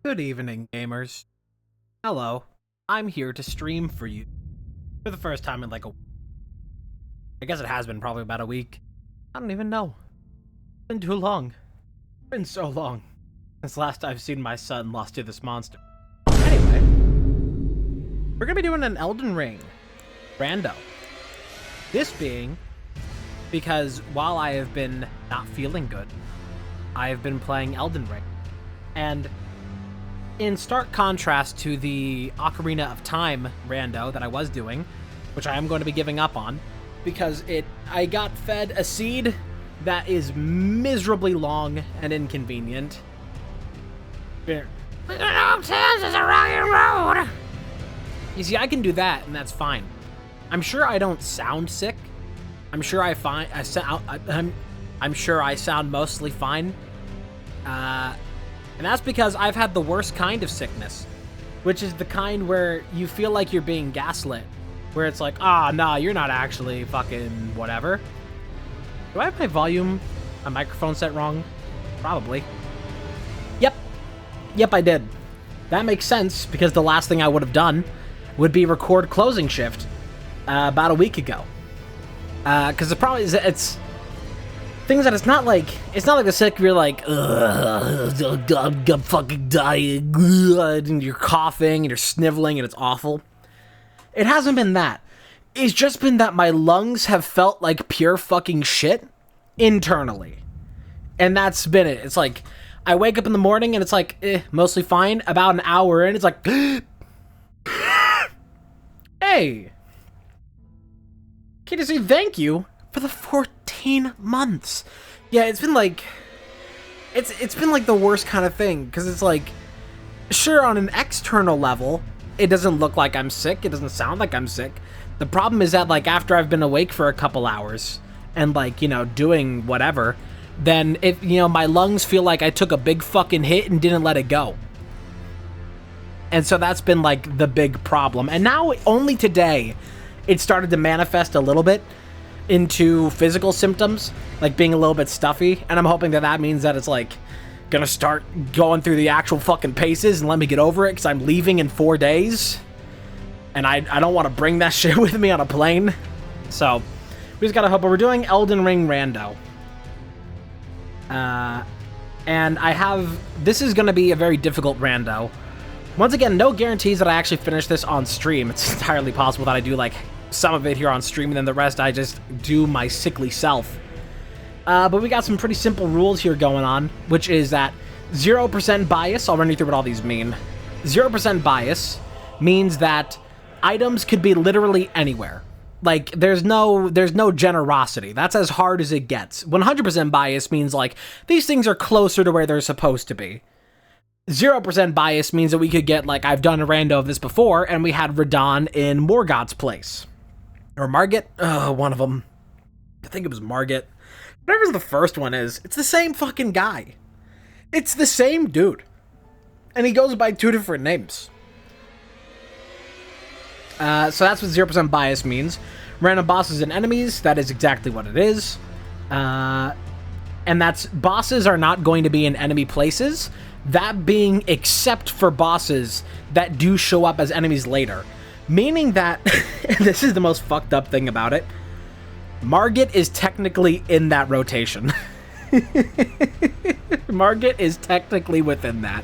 Good evening, gamers. Hello, I'm here to stream for you for the first time in like I guess it has been probably about a week. I don't even know. It's been too long. It's been so long since last I've seen my son lost to this monster. Anyway, we're gonna be doing an Elden Ring rando. This being because while I have been not feeling good, I have been playing Elden Ring. And in stark contrast to the Ocarina of Time rando that I was doing, which I am going to be giving up on, because I got fed a seed that is miserably long and inconvenient. You see, I can do that, and that's fine. I'm sure I don't sound sick. I'm sure I'm sure I sound mostly fine. And that's because I've had the worst kind of sickness, which is the kind where you feel like you're being gaslit, where it's like, nah, you're not actually fucking whatever. Do I have my microphone set wrong? Probably. Yep, I did. That makes sense, because the last thing I would have done would be record Closing Shift about a week ago. Because the problem is, it's things that it's not like the sick where you're like, I'm fucking dying, and you're coughing and you're sniveling and it's awful. It hasn't been that. It's just been that my lungs have felt like pure fucking shit internally. And that's been it. It's like, I wake up in the morning and it's like, mostly fine. About an hour in, it's like, hey, can you say thank you for the 14 months? Yeah, it's been like, it's been like the worst kind of thing, because it's like, sure, on an external level, it doesn't look like I'm sick, it doesn't sound like I'm sick. The problem is that, like, after I've been awake for a couple hours, and, like, you know, doing whatever, then, my lungs feel like I took a big fucking hit and didn't let it go. And so that's been, like, the big problem. And now, only today, it started to manifest a little bit into physical symptoms, like being a little bit stuffy, and I'm hoping that that means that it's like gonna start going through the actual fucking paces and let me get over it, because I'm leaving in 4 days and I don't want to bring that shit with me on a plane. So we just gotta hope. But we're doing Elden Ring rando, and this is gonna be a very difficult rando. Once again, no guarantees that I actually finish this on stream. It's entirely possible that I do like some of it here on stream, and then the rest I just do my sickly self. But we got some pretty simple rules here going on, which is that 0% bias, I'll run you through what all these mean. 0% bias means that items could be literally anywhere. Like, there's no generosity. That's as hard as it gets. 100% bias means, like, these things are closer to where they're supposed to be. 0% bias means that we could get, like, I've done a rando of this before, and we had Radon in Morgott's place. Or Margit? One of them. I think it was Margit. Whatever the first one is, it's the same fucking guy. It's the same dude. And he goes by 2 different names. So that's what 0% bias means. Random bosses and enemies, that is exactly what it is. And that's, bosses are not going to be in enemy places. That being except for bosses that do show up as enemies later. Meaning that, this is the most fucked up thing about it, Margit is technically in that rotation. Margit is technically within that.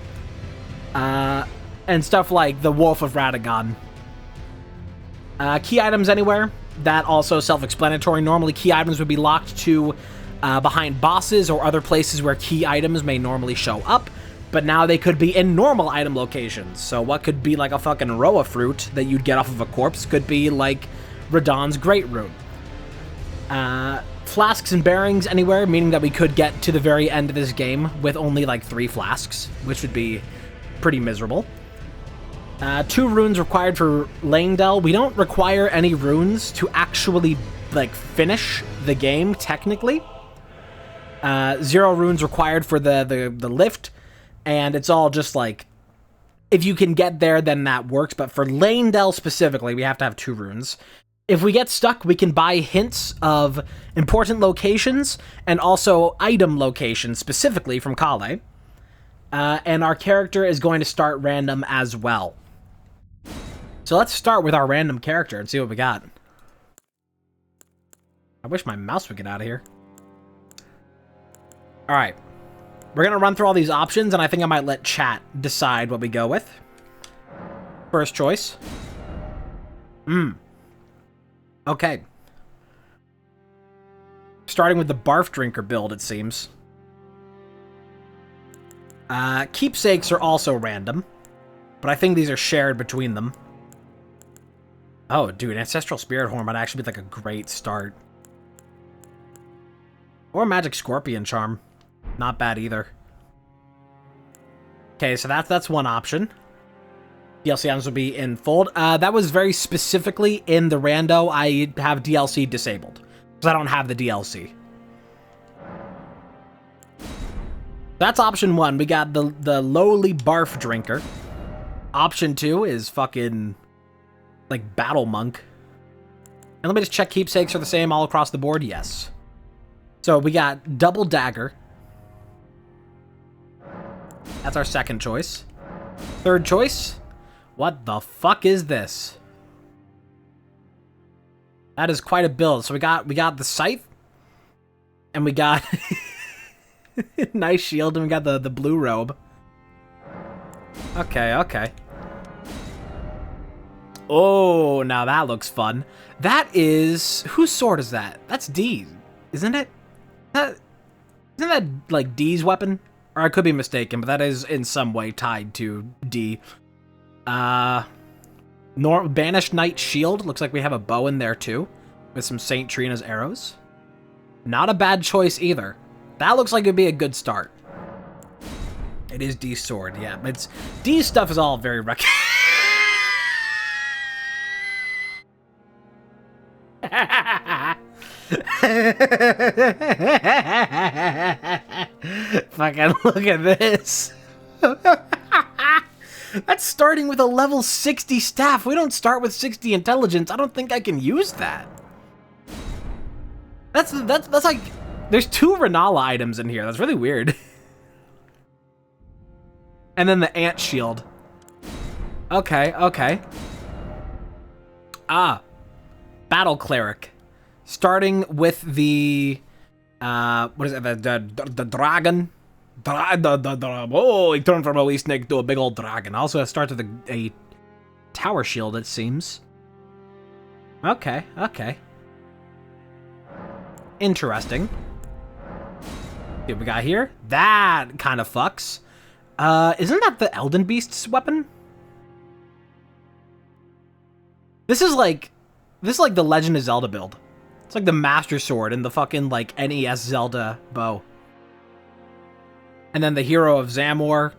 And stuff like the Wolf of Radagon. Key items anywhere, that also self-explanatory. Normally key items would be locked to behind bosses or other places where key items may normally show up. But now they could be in normal item locations. So what could be like a fucking Roa fruit that you'd get off of a corpse could be like Radon's Great Root. Flasks and bearings anywhere, meaning that we could get to the very end of this game with only like 3 flasks, which would be pretty miserable. 2 runes required for Langdell. We don't require any runes to actually like finish the game technically. 0 runes required for the lift. And it's all just like, if you can get there, then that works. But for Langdell specifically, we have to have 2 runes. If we get stuck, we can buy hints of important locations and also item locations specifically from Kale. And our character is going to start random as well. So let's start with our random character and see what we got. I wish my mouse would get out of here. Alright. We're going to run through all these options, and I think I might let chat decide what we go with. First choice. Okay. Starting with the barf drinker build, it seems. Keepsakes are also random, but I think these are shared between them. Oh, dude, Ancestral Spirit Horn might actually be like a great start. Or Magic Scorpion Charm. Not bad either. Okay, so that's one option. DLC items will be in fold. That was very specifically in the rando. I have DLC disabled, because I don't have the DLC. That's option 1. We got the lowly barf drinker. Option 2 is fucking like Battle Monk. And let me just check keepsakes are the same all across the board. Yes. So we got Double Dagger. That's our second choice. Third choice. What the fuck is this? That is quite a build. So we got the Scythe. And we got nice shield, and we got the blue robe. Okay, okay. Oh, now that looks fun. That is... Whose sword is that? That's D's, isn't it? Isn't that, like, D's weapon? Or I could be mistaken, but that is in some way tied to D. Banished Knight Shield. Looks like we have a bow in there, too. With some Saint Trina's arrows. Not a bad choice, either. That looks like it'd be a good start. It is D's sword, yeah. It's D's stuff is all very Fucking look at this. That's starting with a level 60 staff. We don't start with 60 intelligence. I don't think I can use that. That's like... There's 2 Renala items in here. That's really weird. And then the Ant Shield. Okay, okay. Battle Cleric. Starting with the... what is it? The dragon? Oh, he turned from a wee snake to a big old dragon. Also, it starts with a tower shield, it seems. Okay, okay. Interesting. What we got here? That kind of fucks. Isn't that the Elden Beast's weapon? This is like the Legend of Zelda build. It's like the Master Sword and the fucking, like, NES Zelda bow. And then the Hero of Zamor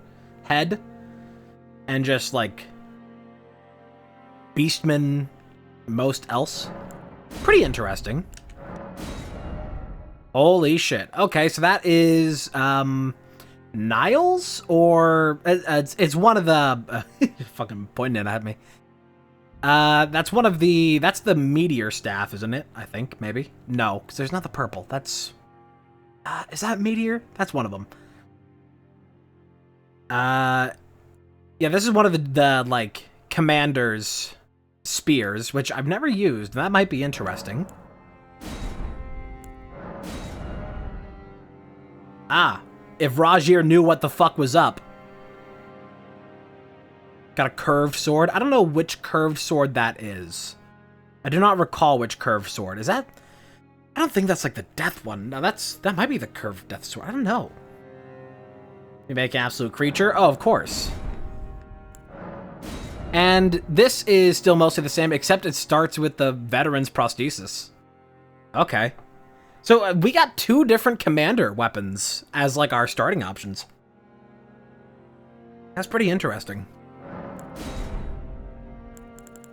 head. And just, like, Beastman most else. Pretty interesting. Holy shit. Okay, so that is, Niles? Or, it's one of the, fucking pointing it at me. That's one of the, that's the Meteor Staff, isn't it? I think, maybe? No, because there's not the purple. That's, is that Meteor? That's one of them. Yeah, this is one of the like, Commander's spears, which I've never used. That might be interesting. If Rajir knew what the fuck was up. Got a curved sword. I don't know which curved sword that is. I do not recall which curved sword. Is that... I don't think that's like the death one. No, that might be the curved death sword. I don't know. You make an absolute creature? Oh, of course. And this is still mostly the same, except it starts with the veteran's prosthesis. Okay. So we got 2 different commander weapons as like our starting options. That's pretty interesting.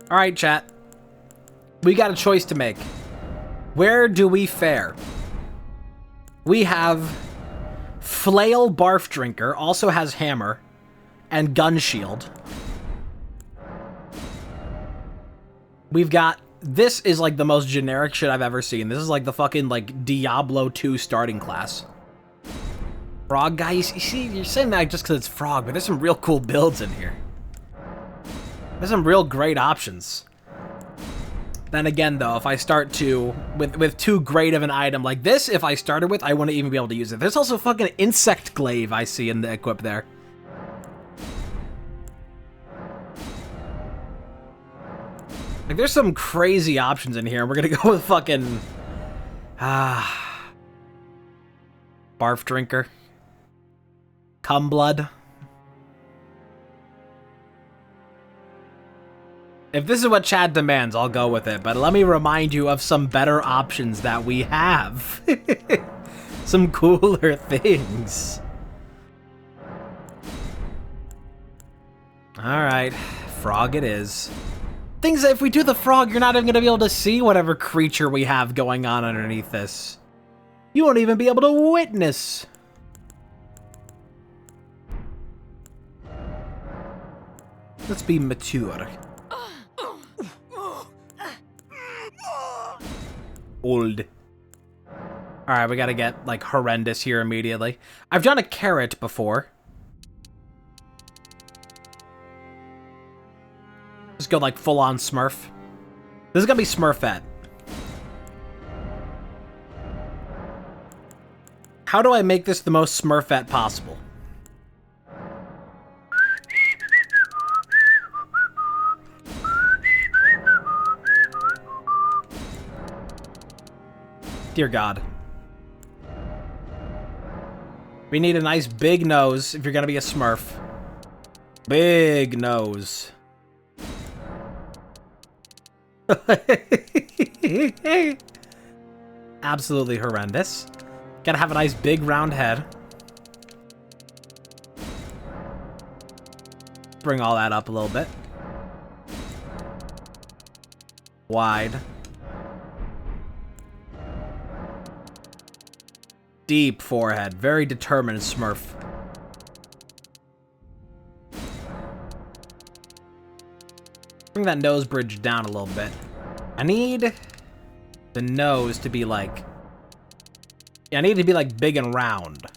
All right, chat. We got a choice to make. Where do we fare? We have Flail Barf Drinker, also has Hammer, and Gun Shield. We've got... This is like the most generic shit I've ever seen. This is like the fucking like Diablo 2 starting class. Frog guy, you see, you're saying that just because it's frog, but there's some real cool builds in here. There's some real great options. Then again, though, if I start to, with too great of an item like this, if I started with, I wouldn't even be able to use it. There's also fucking insect glaive I see in the equip there. Like, there's some crazy options in here, and we're gonna go with fucking... barf drinker. Cum blood. If this is what Chad demands, I'll go with it, but let me remind you of some better options that we have. Some cooler things. Alright, frog it is. Things that if we do the frog, you're not even going to be able to see whatever creature we have going on underneath this. You won't even be able to witness. Let's be mature. Old. Alright, we gotta get, like, horrendous here immediately. I've done a carrot before. Just go, like, full-on Smurf. This is gonna be Smurfette. How do I make this the most Smurfette possible? Dear God. We need a nice big nose if you're gonna be a Smurf. Big nose. Absolutely horrendous. Gotta have a nice big round head. Bring all that up a little bit. Wide. Deep forehead. Very determined Smurf. Bring that nose bridge down a little bit. I need the nose to be like... Yeah, I need it to be like big and round.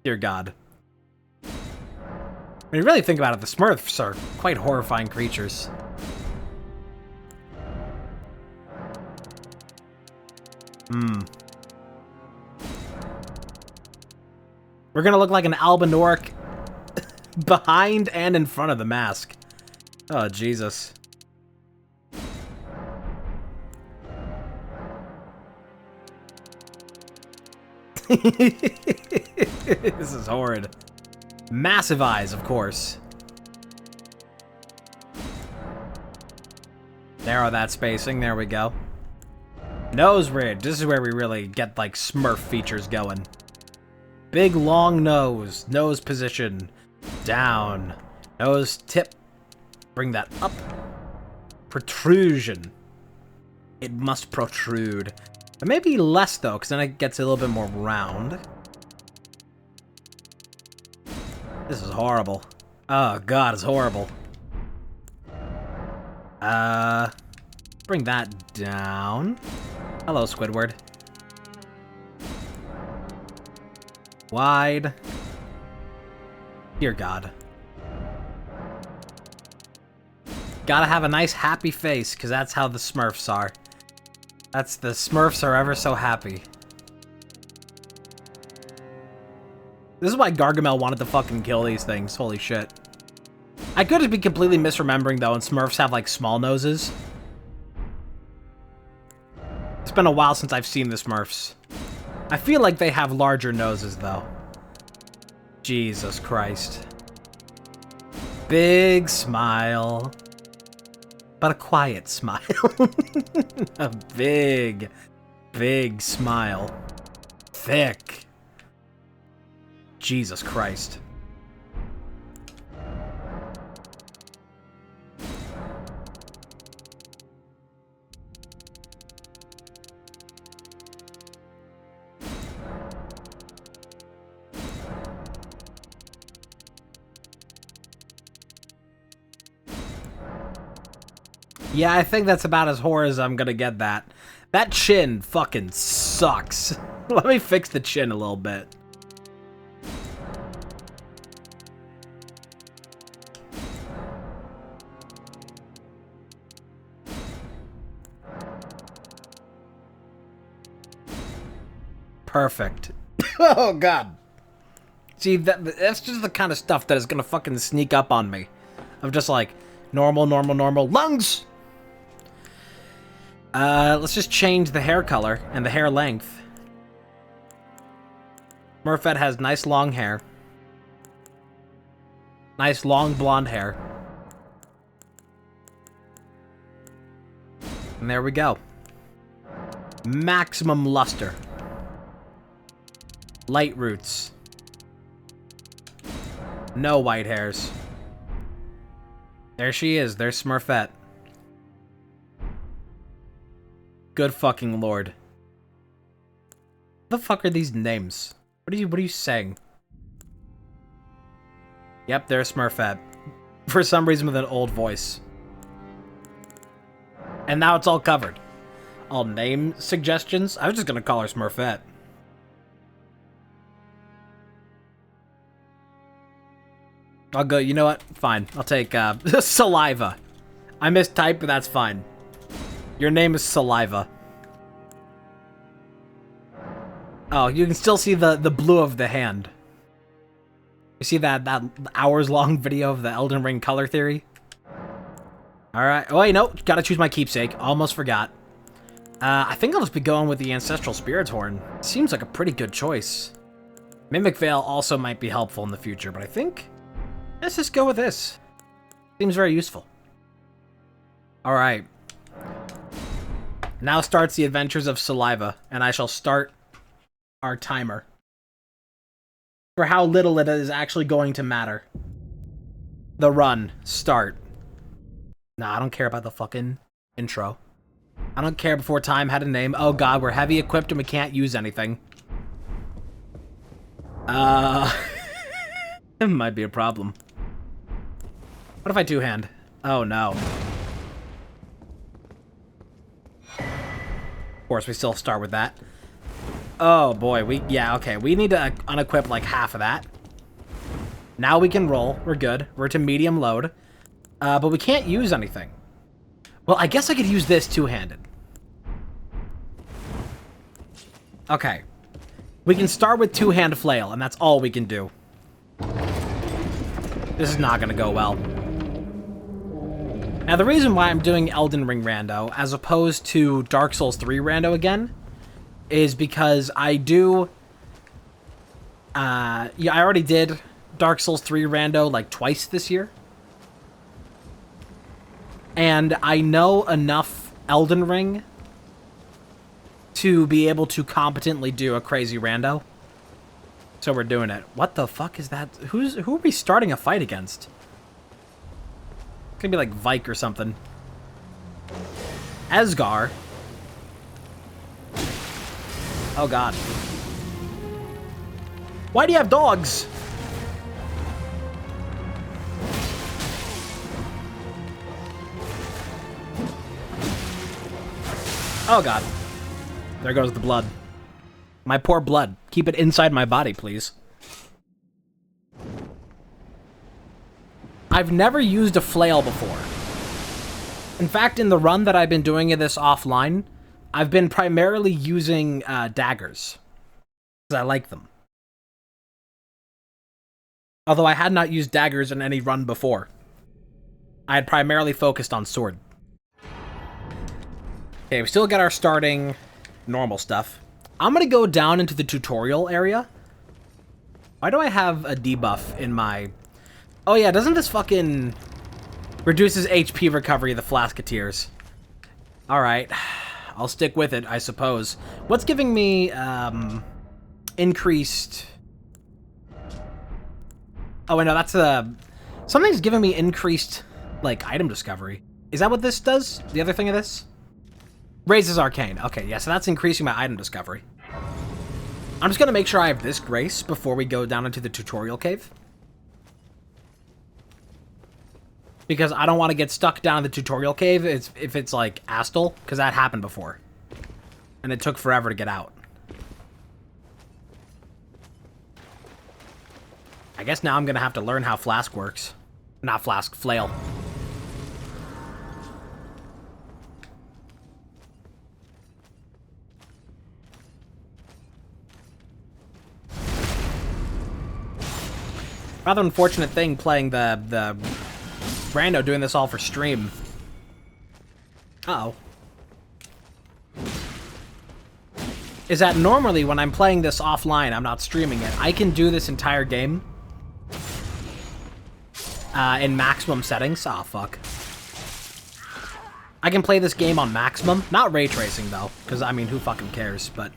Dear God. When you really think about it, the Smurfs are quite horrifying creatures. We're gonna look like an Albinoric behind and in front of the mask. Oh, Jesus. This is horrid. Massive eyes, of course. Narrow that spacing. There we go. Nose ridge. This is where we really get, like, Smurf features going. Big, long nose. Nose position. Down. Nose tip. Bring that up. Protrusion. It must protrude. But maybe less, though, because then it gets a little bit more round. This is horrible. Oh, God, it's horrible. Bring that down. Hello, Squidward. Wide. Dear God. Gotta have a nice happy face, because that's how the Smurfs are. That's the Smurfs are ever so happy. This is why Gargamel wanted to fucking kill these things. Holy shit. I could be completely misremembering, though, and Smurfs have, like, small noses. It's been a while since I've seen the Smurfs. I feel like they have larger noses, though. Jesus Christ. Big smile. But a quiet smile. A big, big smile. Thick. Jesus Christ. Yeah, I think that's about as horror as I'm gonna get that. That chin fucking sucks. Let me fix the chin a little bit. Perfect. Oh, God. See, that's just the kind of stuff that is gonna fucking sneak up on me. Of just like, normal, normal, normal. Lungs! Let's just change the hair color and the hair length. Smurfette has nice long hair. Nice long blonde hair. And there we go. Maximum luster. Light roots. No white hairs. There she is. There's Smurfette. Good fucking lord. What the fuck are these names? What are you saying? Yep, there's Smurfette. For some reason with an old voice. And now it's all covered. All name suggestions? I was just gonna call her Smurfette. I'll go, you know what? Fine. I'll take, Saliva. I mistyped, but that's fine. Your name is Saliva. Oh, you can still see the blue of the hand. You see that hours-long video of the Elden Ring color theory? Alright. Oh, wait, no. Gotta choose my keepsake. Almost forgot. I think I'll just be going with the Ancestral Spirit's Horn. Seems like a pretty good choice. Mimic Veil also might be helpful in the future, but I think... let's just go with this. Seems very useful. Alright. Now starts the adventures of Saliva, and I shall start our timer. For how little it is actually going to matter. The run. Start. Nah, I don't care about the fucking intro. I don't care before time had a name. Oh god, we're heavy equipped and we can't use anything. It might be a problem. What if I two-hand? Oh no. Of course, we still start with that. Oh boy, yeah, okay. We need to unequip like half of that. Now we can roll. We're good. We're to medium load. But we can't use anything. Well, I guess I could use this two-handed. Okay. We can start with two-hand flail, and that's all we can do. This is not gonna go well. Now, the reason why I'm doing Elden Ring rando, as opposed to Dark Souls 3 rando again, is because I do... yeah, I already did Dark Souls 3 rando, like, twice this year. And I know enough Elden Ring to be able to competently do a crazy rando. So we're doing it. What the fuck is that? Who are we starting a fight against? It's gonna be like Vike or something. Esgar. Oh god. Why do you have dogs? Oh god. There goes the blood. My poor blood. Keep it inside my body, please. I've never used a flail before. In fact, in the run that I've been doing this offline, I've been primarily using daggers. Because I like them. Although I had not used daggers in any run before. I had primarily focused on sword. Okay, we still got our starting normal stuff. I'm gonna go down into the tutorial area. Why do I have a debuff in my... oh yeah, doesn't this fucking... reduces HP recovery of the Flasketeers. Alright. I'll stick with it, I suppose. What's giving me, increased... oh, wait, no, that's, something's giving me increased, like, item discovery. Is that what this does? The other thing of this? Raises Arcane. Okay, yeah, so that's increasing my item discovery. I'm just gonna make sure I have this grace before we go down into the tutorial cave. Because I don't want to get stuck down in the tutorial cave if it's like Astal, because that happened before. And it took forever to get out. I guess now I'm gonna have to learn how Flask works. Not Flask, Flail. Rather unfortunate thing playing the rando doing this all for stream. Uh-oh. Is that normally when I'm playing this offline, I'm not streaming it, I can do this entire game in maximum settings. Oh, fuck. I can play this game on maximum. Not ray tracing, though, because, I mean, who fucking cares, but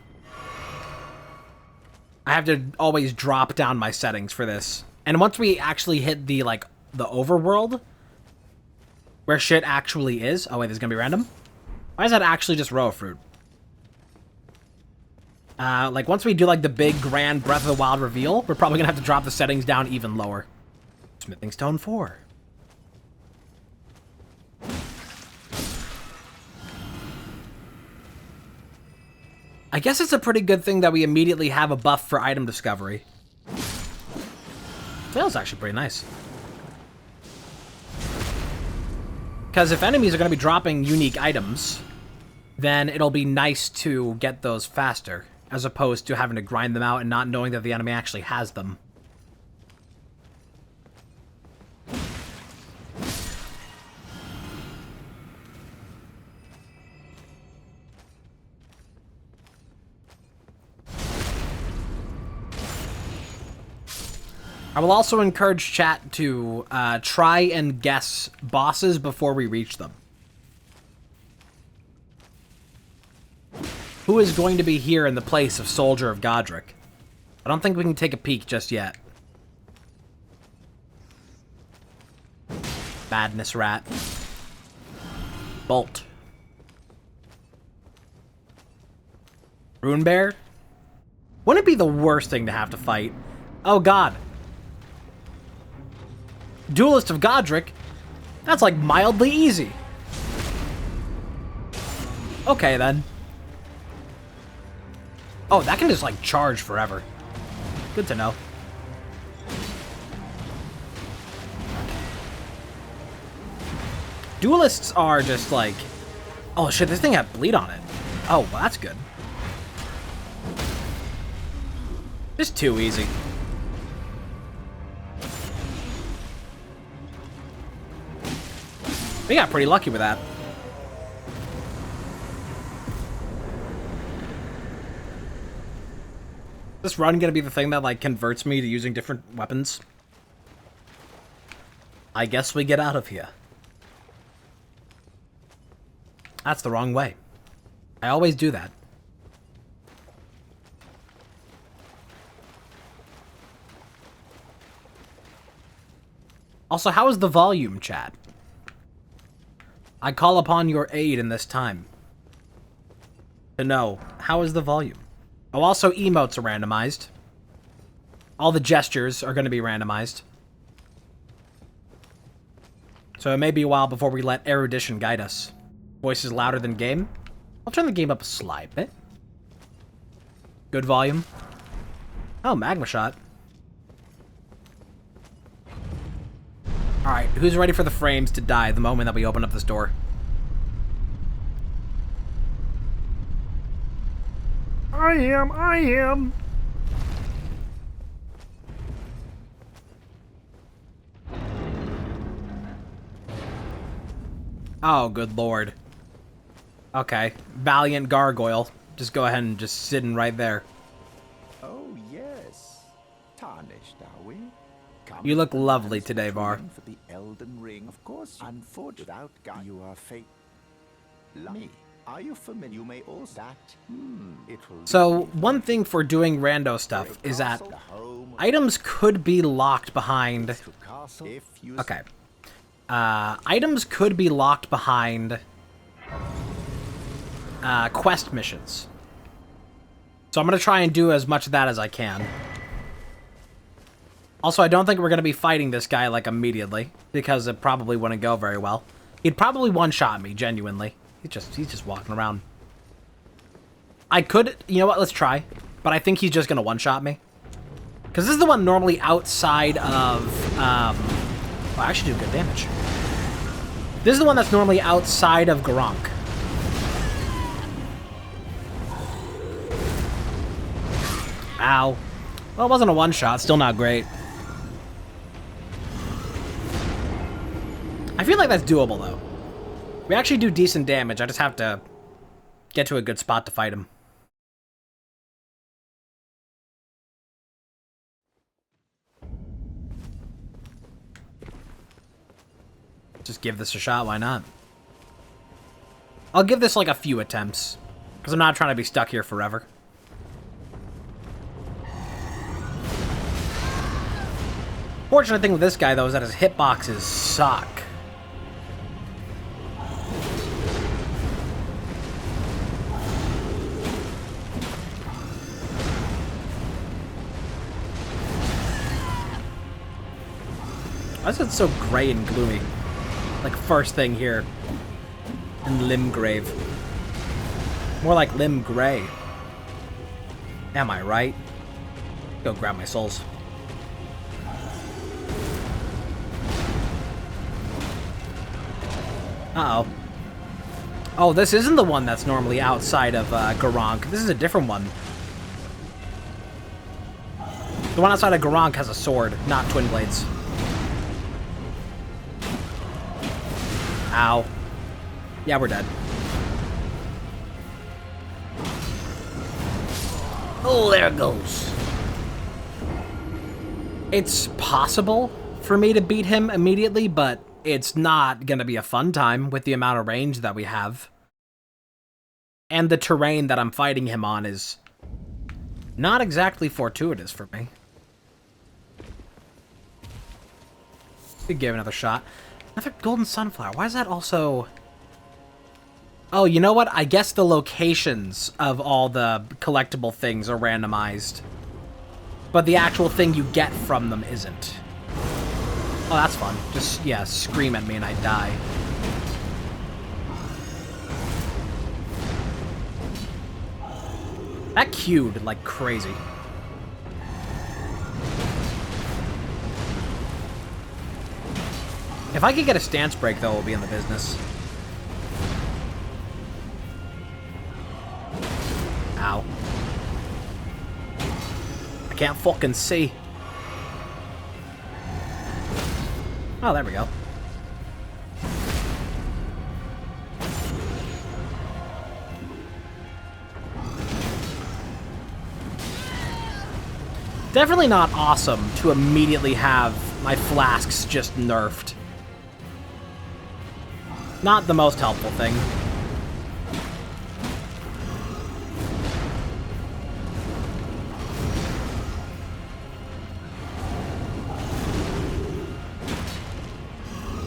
I have to always drop down my settings for this. And once we actually hit the, like, the overworld, where shit actually is... Oh, wait, this is gonna be random? Why is that actually just row of fruit? Like, once we do, like, the big, grand Breath of the Wild reveal, we're probably gonna have to drop the settings down even lower. Smithing Stone 4. I guess it's a pretty good thing that we immediately have a buff for item discovery. Flail's actually pretty nice. Because if enemies are going to be dropping unique items, then it'll be nice to get those faster, as opposed to having to grind them out and not knowing that the enemy actually has them. I will also encourage chat to try and guess bosses before we reach them. Who is going to be here in the place of Soldier of Godric? I don't think we can take a peek just yet. Badness Rat. Bolt. Rune Bear? Wouldn't it be the worst thing to have to fight? Oh god. Duelist of Godric? That's like mildly easy. Okay then. Oh, that can just like charge forever. Good to know. Duelists are just like... Oh shit, this thing had bleed on it. Oh, well, that's good. Just too easy. We got pretty lucky with that. Is this run gonna be the thing that, like, converts me to using different weapons? I guess we get out of here. That's the wrong way. I always do that. Also, how is the volume, chat? I call upon your aid in this time. To know, how is the volume? Oh, also emotes are randomized. All the gestures are going to be randomized. So it may be a while before we let erudition guide us. Voice is louder than game. I'll turn the game up a slight bit. Good volume. Oh, magma shot. Alright, who's ready for the frames to die the moment that we open up this door? I am. Oh, good lord. Okay, Valiant Gargoyle. Just go ahead and just sitting right there. Oh, yes. Tarnished, are we? Come You look lovely today, Var. for the Elden Ring, of course. Unfortunate, without you are fate. Me. Are you familiar? You may also that. It will So, one thing for doing rando stuff is that items could be locked behind... Okay. Items could be locked behind quest missions. So I'm going to try and do as much of that as I can. Also, I don't think we're going to be fighting this guy, like, immediately, because it probably wouldn't go very well. He'd probably one-shot me, genuinely. He's just walking around. I could... You know what? Let's try. But I think he's just going to one-shot me. Because this is the one normally outside of, well, I should do good damage. This is the one that's normally outside of Garank. Ow. Well, it wasn't a one-shot. Still not great. I feel like that's doable, though. We actually do decent damage. I just have to get to a good spot to fight him. Just give this a shot. Why not? I'll give this like a few attempts, because I'm not trying to be stuck here forever. Fortunate thing with this guy, though, is that his hitboxes suck. Why is it so gray and gloomy? Like, first thing here in Limgrave. More like Lim Gray. Am I right? Go grab my souls. Uh-oh. Oh, this isn't the one that's normally outside of Garank. This is a different one. The one outside of Garank has a sword, not twin blades. Ow. Yeah, we're dead. Oh, there it goes. It's possible for me to beat him immediately, but it's not going to be a fun time with the amount of range that we have. And the terrain that I'm fighting him on is not exactly fortuitous for me. Could give it another shot. Another golden sunflower. Why is that also... Oh, you know what? I guess the locations of all the collectible things are randomized. But the actual thing you get from them isn't. Oh, that's fun. Just, yeah, scream at me and I die. That queued like crazy. If I could get a stance break, though, we'll be in the business. Ow. I can't fucking see. Oh, there we go. Definitely not awesome to immediately have my flasks just nerfed. Not the most helpful thing.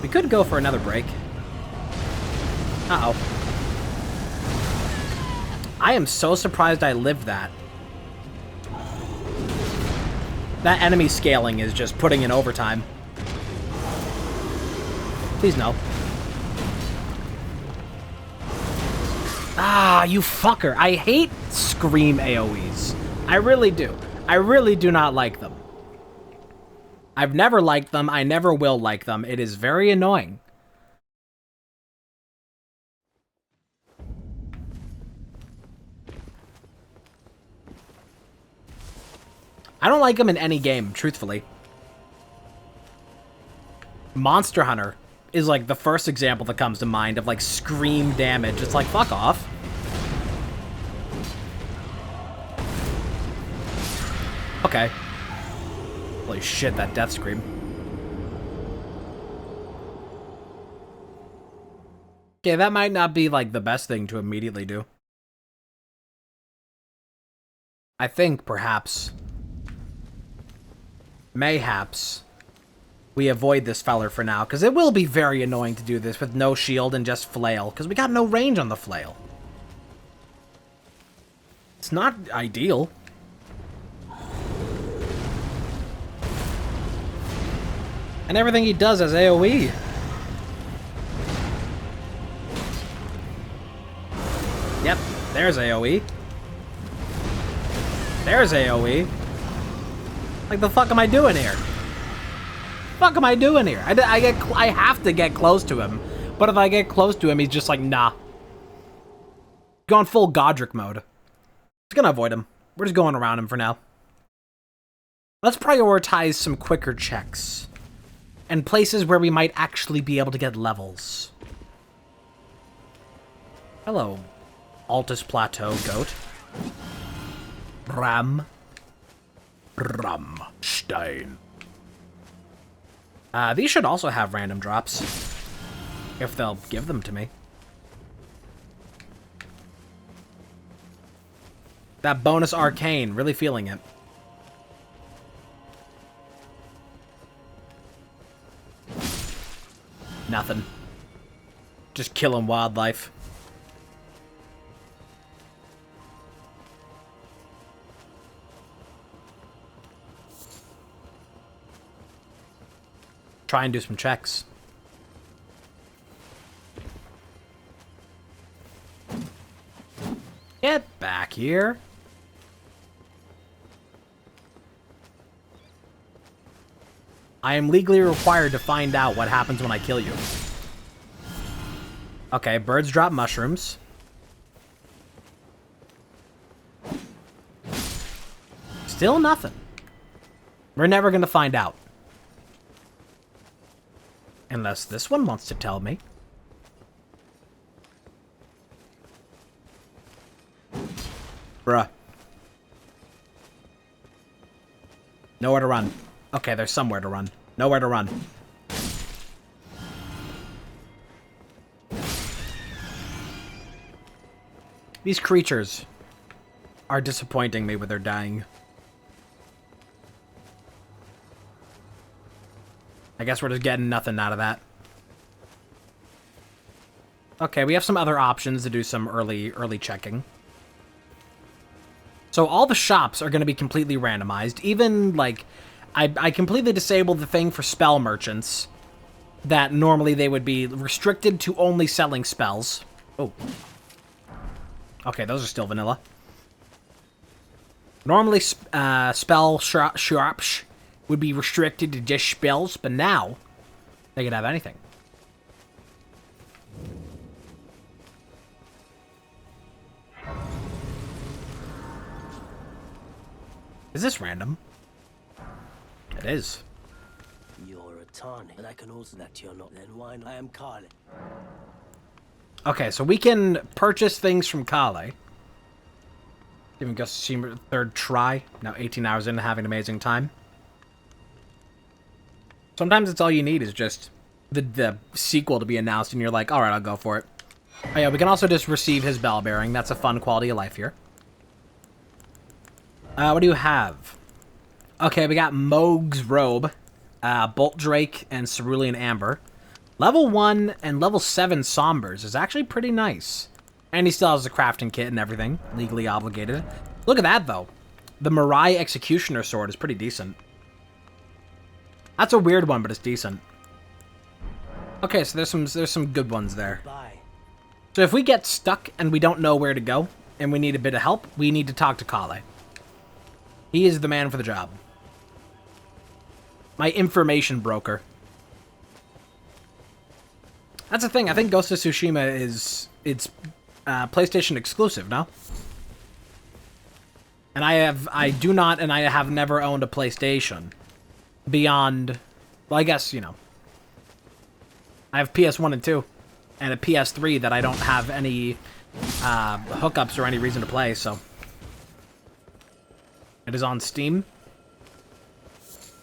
We could go for another break. Uh-oh. I am so surprised I lived that. That enemy scaling is just putting in overtime. Please no. Ah, you fucker. I hate Scream AoEs. I really do. I really do not like them. I've never liked them. I never will like them. It is very annoying. I don't like them in any game, truthfully. Monster Hunter is like the first example that comes to mind of like scream damage. It's like, fuck off. Okay. Holy shit, that death scream. Okay, that might not be like the best thing to immediately do. I think perhaps, mayhaps, we avoid this feller for now, because it will be very annoying to do this with no shield and just flail, because we got no range on the flail. It's not ideal. And everything he does has AoE. Yep, there's AoE. There's AoE. Like, the fuck am I doing here? Fuck am I doing here? I have to get close to him. But if I get close to him, he's just like, nah. Going full Godric mode. Just gonna avoid him. We're just going around him for now. Let's prioritize some quicker checks. And places where we might actually be able to get levels. Hello, Altus Plateau goat. Stein. These should also have random drops. If they'll give them to me. That bonus arcane, really feeling it. Nothing. Just killing wildlife. Try and do some checks. Get back here. I am legally required to find out what happens when I kill you. Okay, birds drop mushrooms. Still nothing. We're never gonna find out. Unless this one wants to tell me. Bruh. Nowhere to run. Okay, there's somewhere to run. Nowhere to run. These creatures are disappointing me with their dying. I guess we're just getting nothing out of that. Okay, we have some other options to do some early checking. So all the shops are going to be completely randomized. Even, like, I completely disabled the thing for spell merchants. That normally they would be restricted to only selling spells. Oh. Okay, those are still vanilla. Normally, spell shops would be restricted to just spells, but now they could have anything. Is this random? It is. You're a tonic, but I can also that you're not. Then why I am Kale. Okay, so we can purchase things from Kale. Even Ghost of Tsushima third try. Now 18 hours in, having an amazing time. Sometimes it's all you need is just the sequel to be announced, and you're like, all right, I'll go for it. Oh yeah, we can also just receive his bell bearing. That's a fun quality of life here. What do you have? Okay, we got Moog's Robe, Bolt Drake, and Cerulean Amber. Level 1 and level 7 Sombers is actually pretty nice. And he still has the crafting kit and everything, legally obligated. Look at that, though. The Mirai Executioner Sword is pretty decent. That's a weird one, but it's decent. Okay, so there's some good ones there. So if we get stuck and we don't know where to go, and we need a bit of help, we need to talk to Kale. He is the man for the job. My information broker. That's the thing. I think Ghost of Tsushima it's PlayStation exclusive, no? And I have never owned a PlayStation beyond, well, I guess, you know, I have PS1 and 2 and a PS3 that I don't have any hookups or any reason to play, so it is on Steam.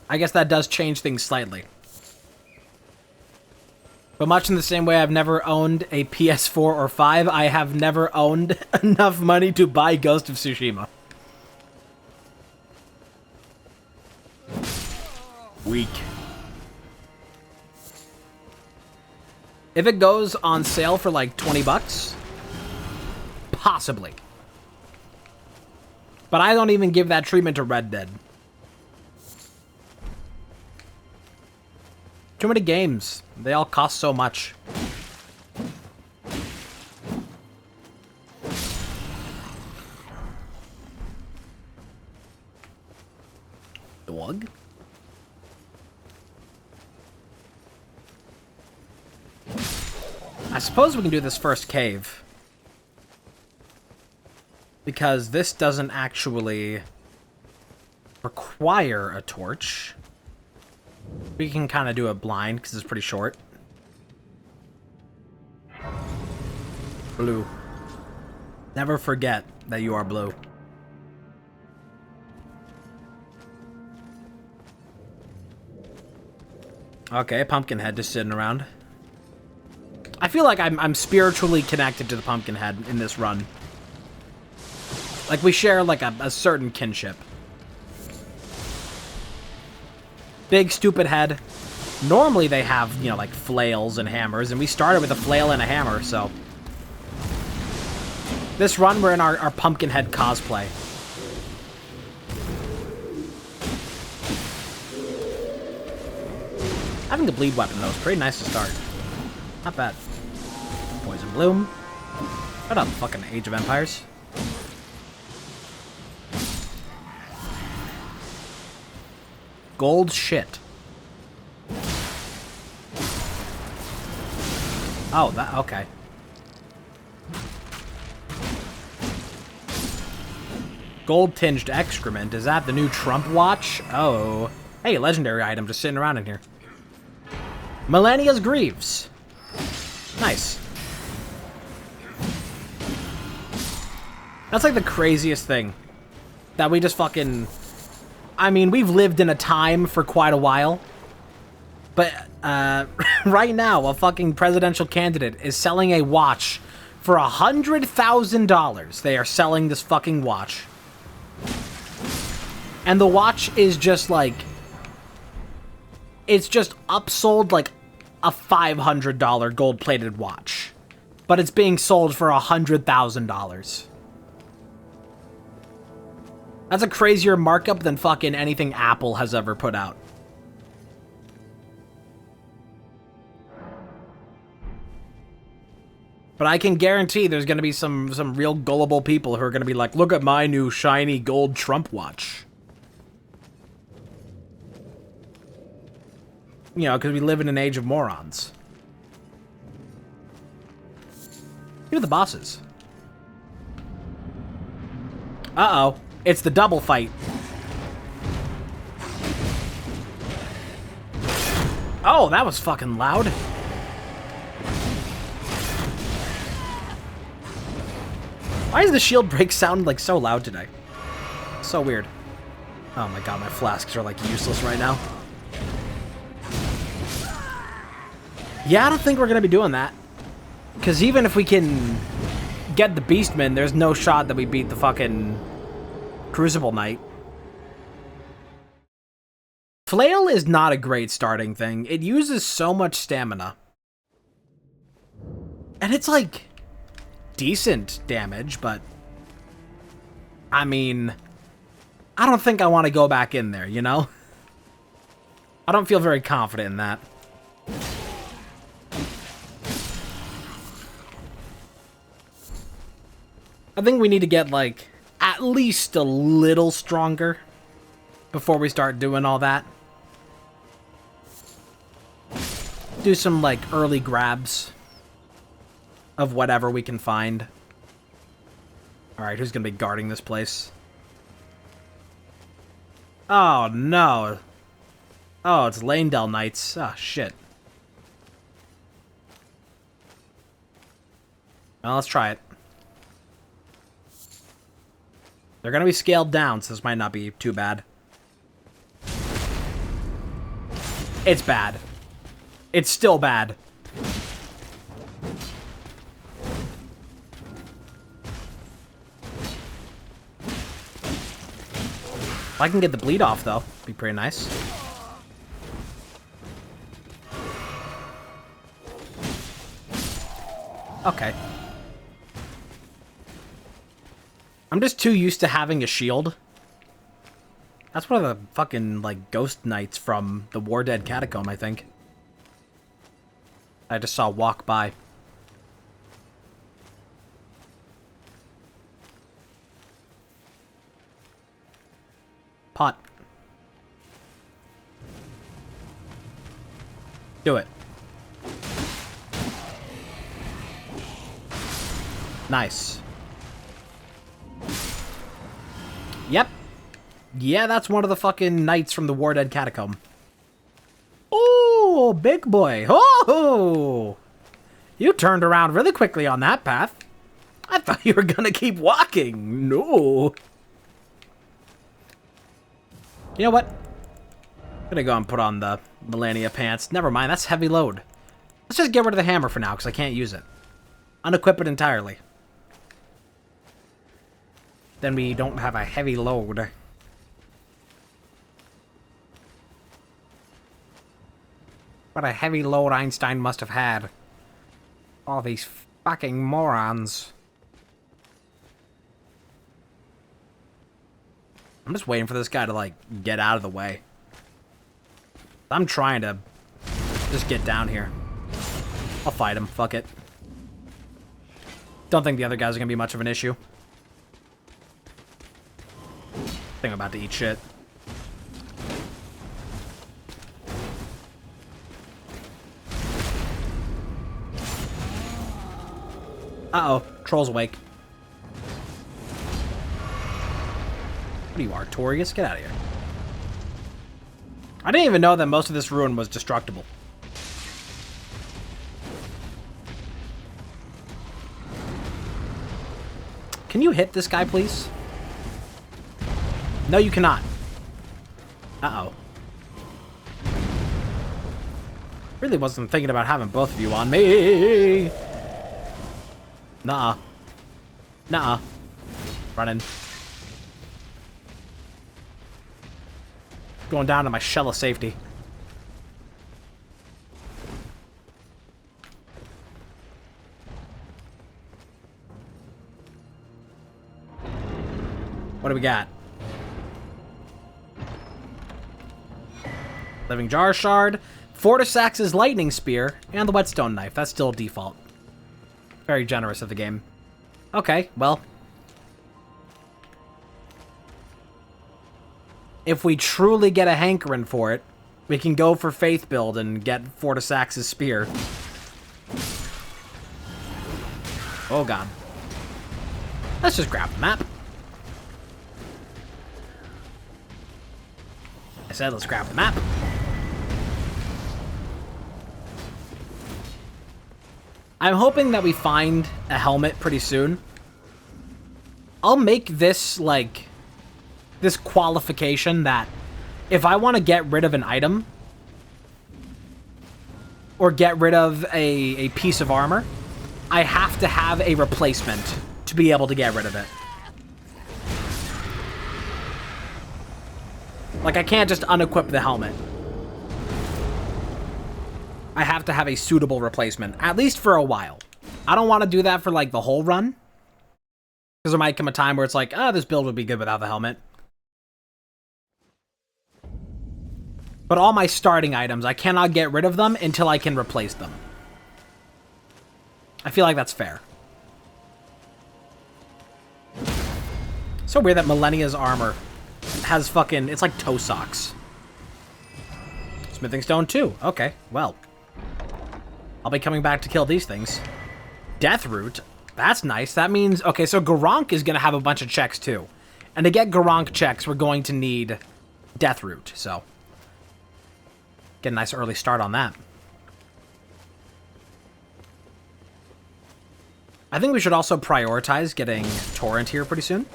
I guess that does change things slightly. But much in the same way I've never owned a PS4 or 5, I have never owned enough money to buy Ghost of Tsushima. Weak. If it goes on sale for like 20 bucks, possibly. But I don't even give that treatment to Red Dead. Too many games. They all cost so much. Dog? I suppose we can do this first cave. Because this doesn't actually require a torch. We can kind of do it blind because it's pretty short. Blue. Never forget that you are blue. Okay, Pumpkinhead just sitting around. I feel like I'm spiritually connected to the Pumpkinhead in this run. Like, we share, like, a certain kinship. Big, stupid head. Normally they have, you know, like, flails and hammers, and we started with a flail and a hammer, so... This run, we're in our Pumpkinhead cosplay. Having the bleed weapon, though, is pretty nice to start. Not bad. Poison Bloom. Shut up, fucking Age of Empires. Gold shit. Oh, that, okay. Gold-tinged excrement. Is that the new Trump watch? Oh. Hey, legendary item just sitting around in here. Melania's Greaves. Nice. That's like the craziest thing. That we just fucking... I mean, we've lived in a time for quite a while. But, right now, a fucking presidential candidate is selling a watch for $100,000. They are selling this fucking watch. And the watch is just like... It's just upsold like a $500 gold-plated watch. But it's being sold for $100,000. That's a crazier markup than fucking anything Apple has ever put out. But I can guarantee there's going to be some real gullible people who are going to be like, look at my new shiny gold Trump watch. You know, because we live in an age of morons. Who are the bosses? Uh-oh. It's the double fight. Oh, that was fucking loud. Why does the shield break sound like so loud today? So weird. Oh my god, my flasks are like useless right now. Yeah, I don't think we're gonna be doing that. Because even if we can get the Beastman, there's no shot that we beat the fucking Crucible Knight. Flail is not a great starting thing. It uses so much stamina. And it's like decent damage, but I mean, I don't think I want to go back in there, you know? I don't feel very confident in that. I think we need to get, like, at least a little stronger before we start doing all that. Do some, like, early grabs of whatever we can find. Alright, who's gonna be guarding this place? Oh, no. Oh, it's Lanedell Knights. Oh, shit. Well, let's try it. They're gonna be scaled down, so this might not be too bad. It's bad. It's still bad. If I can get the bleed off, though, it'd be pretty nice. Okay. I'm just too used to having a shield. That's one of the fucking, like, ghost knights from the War Dead Catacomb, I think. I just saw walk by. Pot. Do it. Nice. Yep. Yeah, that's one of the fucking knights from the War Dead Catacomb. Oh, big boy. Oh! You turned around really quickly on that path. I thought you were gonna keep walking. No. You know what? I'm gonna go and put on the Melania pants. Never mind, that's heavy load. Let's just get rid of the hammer for now, because I can't use it. Unequip it entirely. Then we don't have a heavy load. What a heavy load Einstein must have had. All these fucking morons. I'm just waiting for this guy to, like, get out of the way. I'm trying to just get down here. I'll fight him. Fuck it. Don't think the other guys are going to be much of an issue. I think I'm about to eat shit. Uh-oh. Troll's awake. What are you, Artorias? Get out of here. I didn't even know that most of this ruin was destructible. Can you hit this guy, please? No, you cannot. Uh-oh. Really wasn't thinking about having both of you on me. Nuh-uh. Nuh-uh. Running. Going down to my shell of safety. What do we got? Living Jar Shard, Fortisax's Lightning Spear, and the Whetstone Knife. That's still default. Very generous of the game. Okay, well. If we truly get a hankering for it, we can go for Faith Build and get Fortisax's Spear. Oh god. Let's just grab the map. I said let's grab the map. I'm hoping that we find a helmet pretty soon. I'll make this, like, this qualification that if I want to get rid of an item or get rid of a piece of armor, I have to have a replacement to be able to get rid of it. Like, I can't just unequip the helmet. I have to have a suitable replacement, at least for a while. I don't want to do that for, like, the whole run. Because there might come a time where it's like, oh, this build would be good without the helmet. But all my starting items, I cannot get rid of them until I can replace them. I feel like that's fair. So weird that Millennia's armor has fucking... It's like toe socks. Smithing Stone too. Okay, well. I'll be coming back to kill these things. Deathroot. That's nice. That means... Okay, so Garank is going to have a bunch of checks too. And to get Garank checks, we're going to need Deathroot, so... Get a nice early start on that. I think we should also prioritize getting Torrent here pretty soon.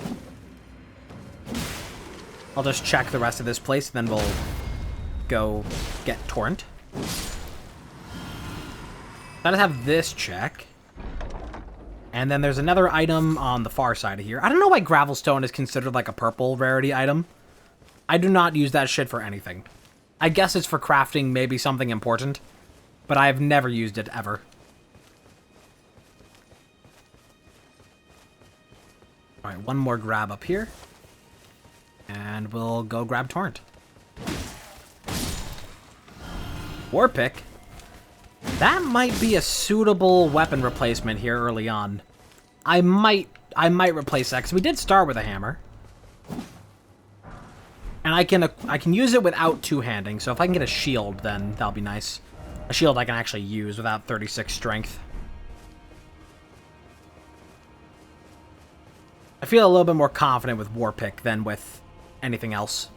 I'll just check the rest of this place, and then we'll go get Torrent. Gotta have this check. And then there's another item on the far side of here. I don't know why Gravelstone is considered like a purple rarity item. I do not use that shit for anything. I guess it's for crafting maybe something important, but I have never used it ever. Alright, one more grab up here. And we'll go grab Torrent. Warpick. That might be a suitable weapon replacement here early on. I might replace that, because we did start with a hammer. And I can use it without two-handing, so if I can get a shield, then that'll be nice. A shield I can actually use without 36 strength. I feel a little bit more confident with Warpick than with anything else.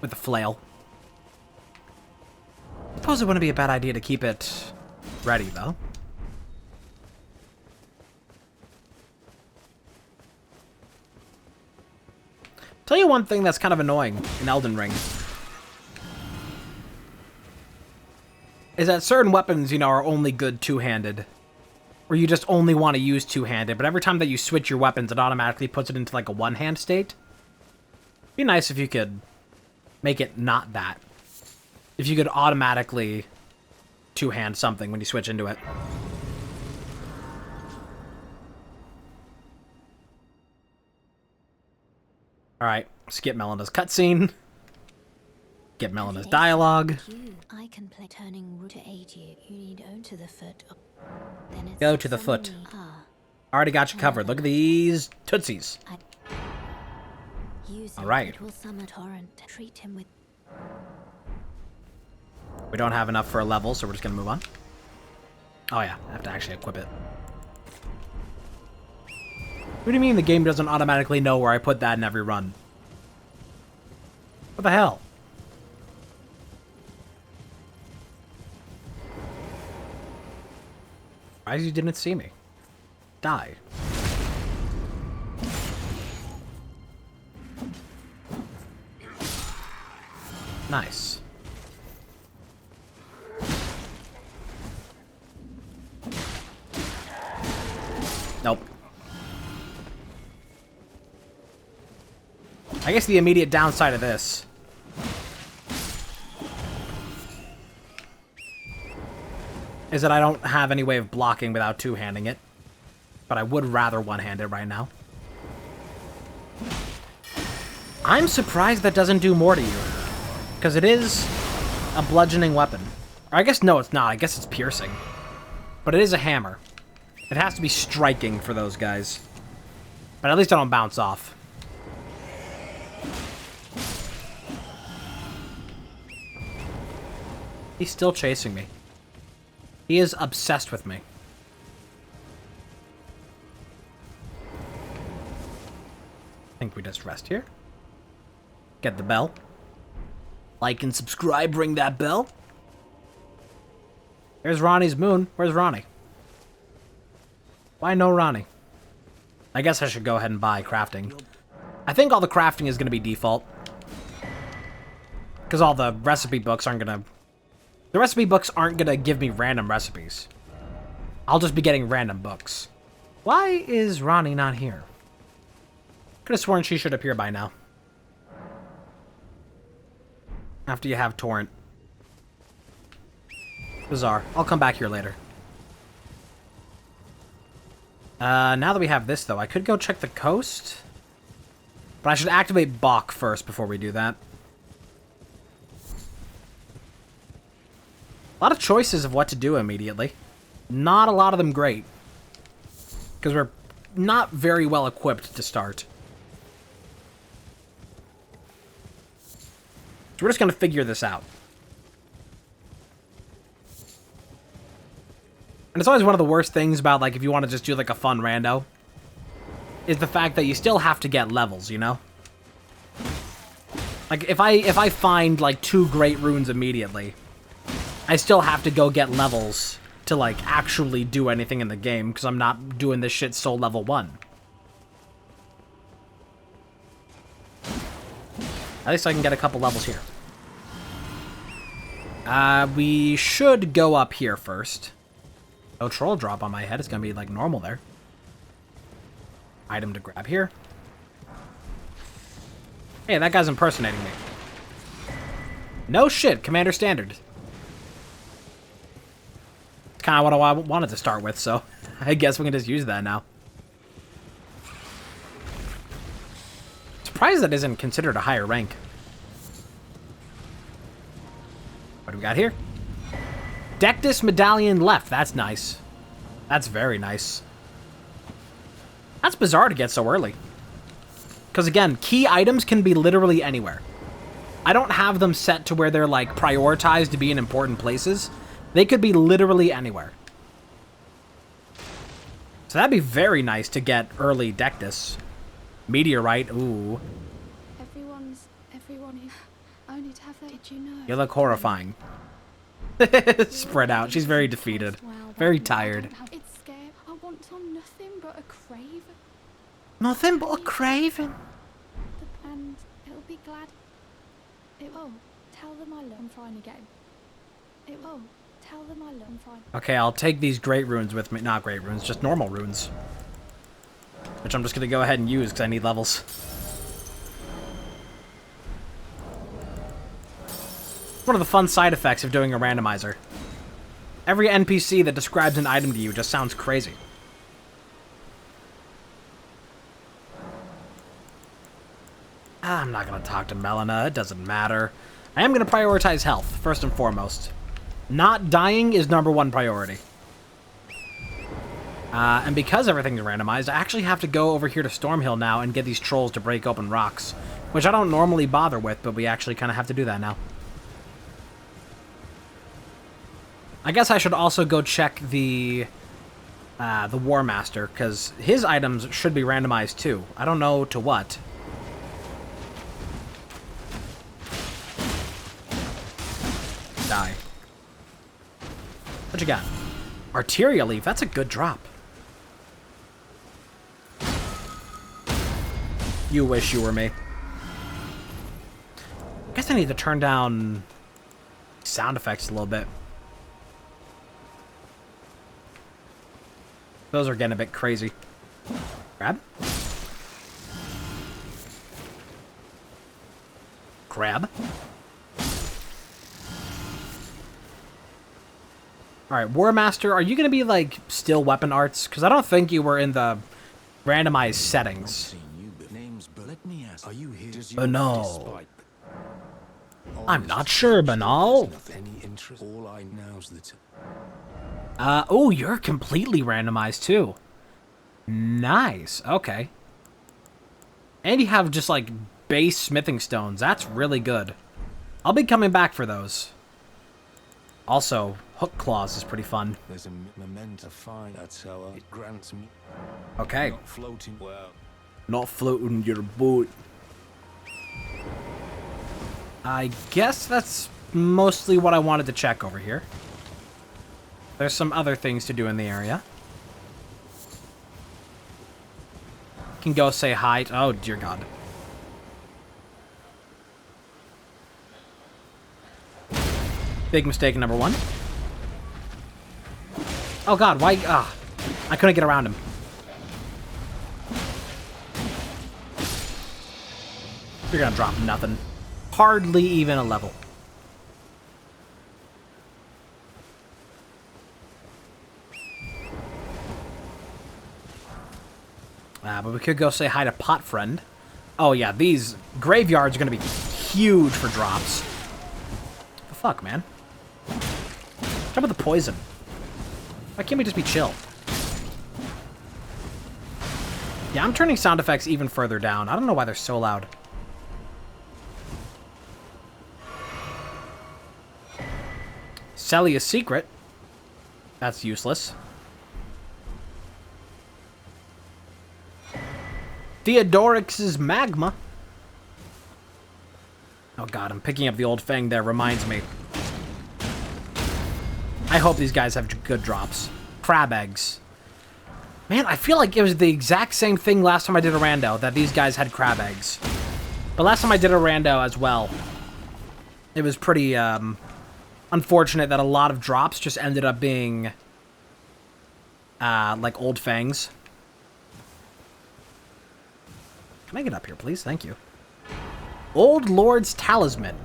With the flail. I suppose it wouldn't be a bad idea to keep it ready, though. Tell you one thing that's kind of annoying in Elden Ring. Is that certain weapons, you know, are only good two-handed. Or you just only want to use two-handed, but every time that you switch your weapons, it automatically puts it into like a one-hand state. It'd be nice if you could make it not that. If you could automatically two-hand something when you switch into it. Alright, skip Melena's cutscene. Get Melena's dialogue. I can play turning route to aid you. You need go to the foot. Then it's Go to the foot. Already got you covered. Look at these tootsies. Alright. Will summon torrent. Treat him with. We don't have enough for a level, so we're just gonna move on. Oh yeah, I have to actually equip it. What do you mean the game doesn't automatically know where I put that in every run? What the hell? Why you didn't see me? Die. Nice. Nope. I guess the immediate downside of this is that I don't have any way of blocking without two-handing it. But I would rather one-hand it right now. I'm surprised that doesn't do more to you. Because it is a bludgeoning weapon. Or I guess, no, it's not. I guess it's piercing. But it is a hammer. It has to be striking for those guys. But at least I don't bounce off. He's still chasing me. He is obsessed with me. I think we just rest here. Get the bell. Like and subscribe, ring that bell. There's Ronnie's moon. Where's Ronnie? Why no Ronnie? I guess I should go ahead and buy crafting. I think all the crafting is going to be default. Because all the recipe books aren't going to... The recipe books aren't going to give me random recipes. I'll just be getting random books. Why is Ronnie not here? Could have sworn she should appear by now. After you have Torrent. Bizarre. I'll come back here later. Now that we have this, though, I could go check the coast. But I should activate Bach first before we do that. A lot of choices of what to do immediately. Not a lot of them great. Because we're not very well equipped to start. So we're just going to figure this out. And it's always one of the worst things about, like, if you want to just do, like, a fun rando, is the fact that you still have to get levels, you know? Like, if I find, like, 2 great runes immediately, I still have to go get levels to, like, actually do anything in the game, because I'm not doing this shit soul level 1. At least I can get a couple levels here. We should go up here first. No troll drop on my head. It's gonna be, like, normal there. Item to grab here. Hey, that guy's impersonating me. No shit, Commander Standard. It's kind of what I wanted to start with, so I guess we can just use that now. Surprised that isn't considered a higher rank. What do we got here? Dectus Medallion left. That's nice. That's very nice. That's bizarre to get so early. Because again, key items can be literally anywhere. I don't have them set to where they're, like, prioritized to be in important places. They could be literally anywhere. So that'd be very nice to get early Dectus. Meteorite, ooh. Everyone who only to have that. Did you know? You look horrifying. Spread out. She's very defeated. Very tired. It's scared. I want on nothing but a craven. Nothing but a craven. And it'll be glad. It will. Tell them I love them fine again. It will. Tell them I love them fine. Okay, I'll take these great runes with me. Not great runes, just normal runes. Which I'm just going to go ahead and use because I need levels. One of the fun side effects of doing a randomizer. Every NPC that describes an item to you just sounds crazy. I'm not going to talk to Melina. It doesn't matter. I am going to prioritize health, first and foremost. Not dying is #1 priority. And because everything's randomized, I actually have to go over here to Stormhill now and get these trolls to break open rocks. Which I don't normally bother with, but we actually kind of have to do that now. I guess I should also go check the War Master, because his items should be randomized too. I don't know to what. Die. What you got? Arteria Leaf, that's a good drop. You wish you were me. I guess I need to turn down sound effects a little bit. Those are getting a bit crazy. Grab. Grab. Alright, War Master, are you going to be, like, still weapon arts? Because I don't think you were in the randomized settings. Banal. I'm not sure, Banal. Oh, you're completely randomized, too. Nice. Okay. And you have just, like, base smithing stones. That's really good. I'll be coming back for those. Also, hook claws is pretty fun. There's a memento fine. That's how it grants me. Okay. Not floating well. Not floating your boat. I guess that's mostly what I wanted to check over here. There's some other things to do in the area. Can go say hi. Oh, dear God. Big mistake number 1. Oh, God, why? Ah, I couldn't get around him. You're gonna drop nothing. Hardly even a level. But we could go say hi to Pot Friend. Oh yeah, these graveyards are gonna be huge for drops. What the fuck, man? What's up with the poison? Why can't we just be chill? Yeah, I'm turning sound effects even further down. I don't know why they're so loud. Celia's secret. That's useless. Theodorix's magma. Oh god, I'm picking up the old Fang there. Reminds me. I hope these guys have good drops. Crab eggs. Man, I feel like it was the exact same thing last time I did a rando, that these guys had crab eggs. But last time I did a rando as well, it was pretty unfortunate that a lot of drops just ended up being like old Fangs. Can I get up here, please? Thank you. Old Lord's Talisman.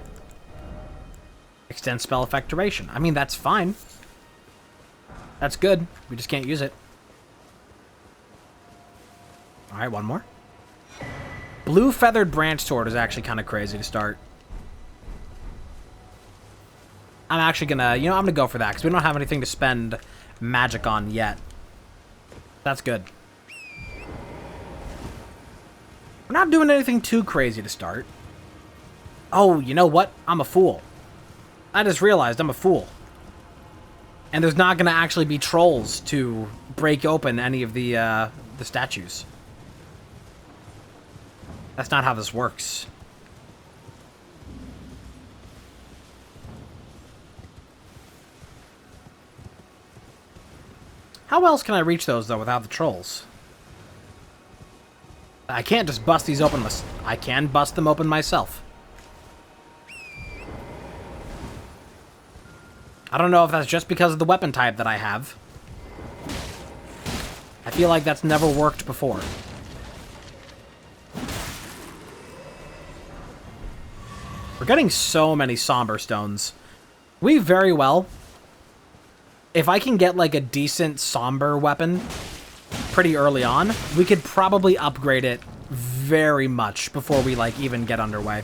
Extend spell effect duration. I mean, that's fine. That's good. We just can't use it. Alright, one more. Blue Feathered Branch Sword is actually kind of crazy to start. I'm actually gonna, you know, I'm gonna go for that, because we don't have anything to spend magic on yet. That's good. We're not doing anything too crazy to start. Oh, you know what? I'm a fool. I just realized I'm a fool. And there's not going to actually be trolls to break open any of the statues. That's not how this works. How else can I reach those, though, without the trolls? I can't just bust these open. I can bust them open myself. I don't know if that's just because of the weapon type that I have. I feel like that's never worked before. We're getting so many somber stones. We very well, if I can get like a decent somber weapon pretty early on, we could probably upgrade it very much before we like even get underway.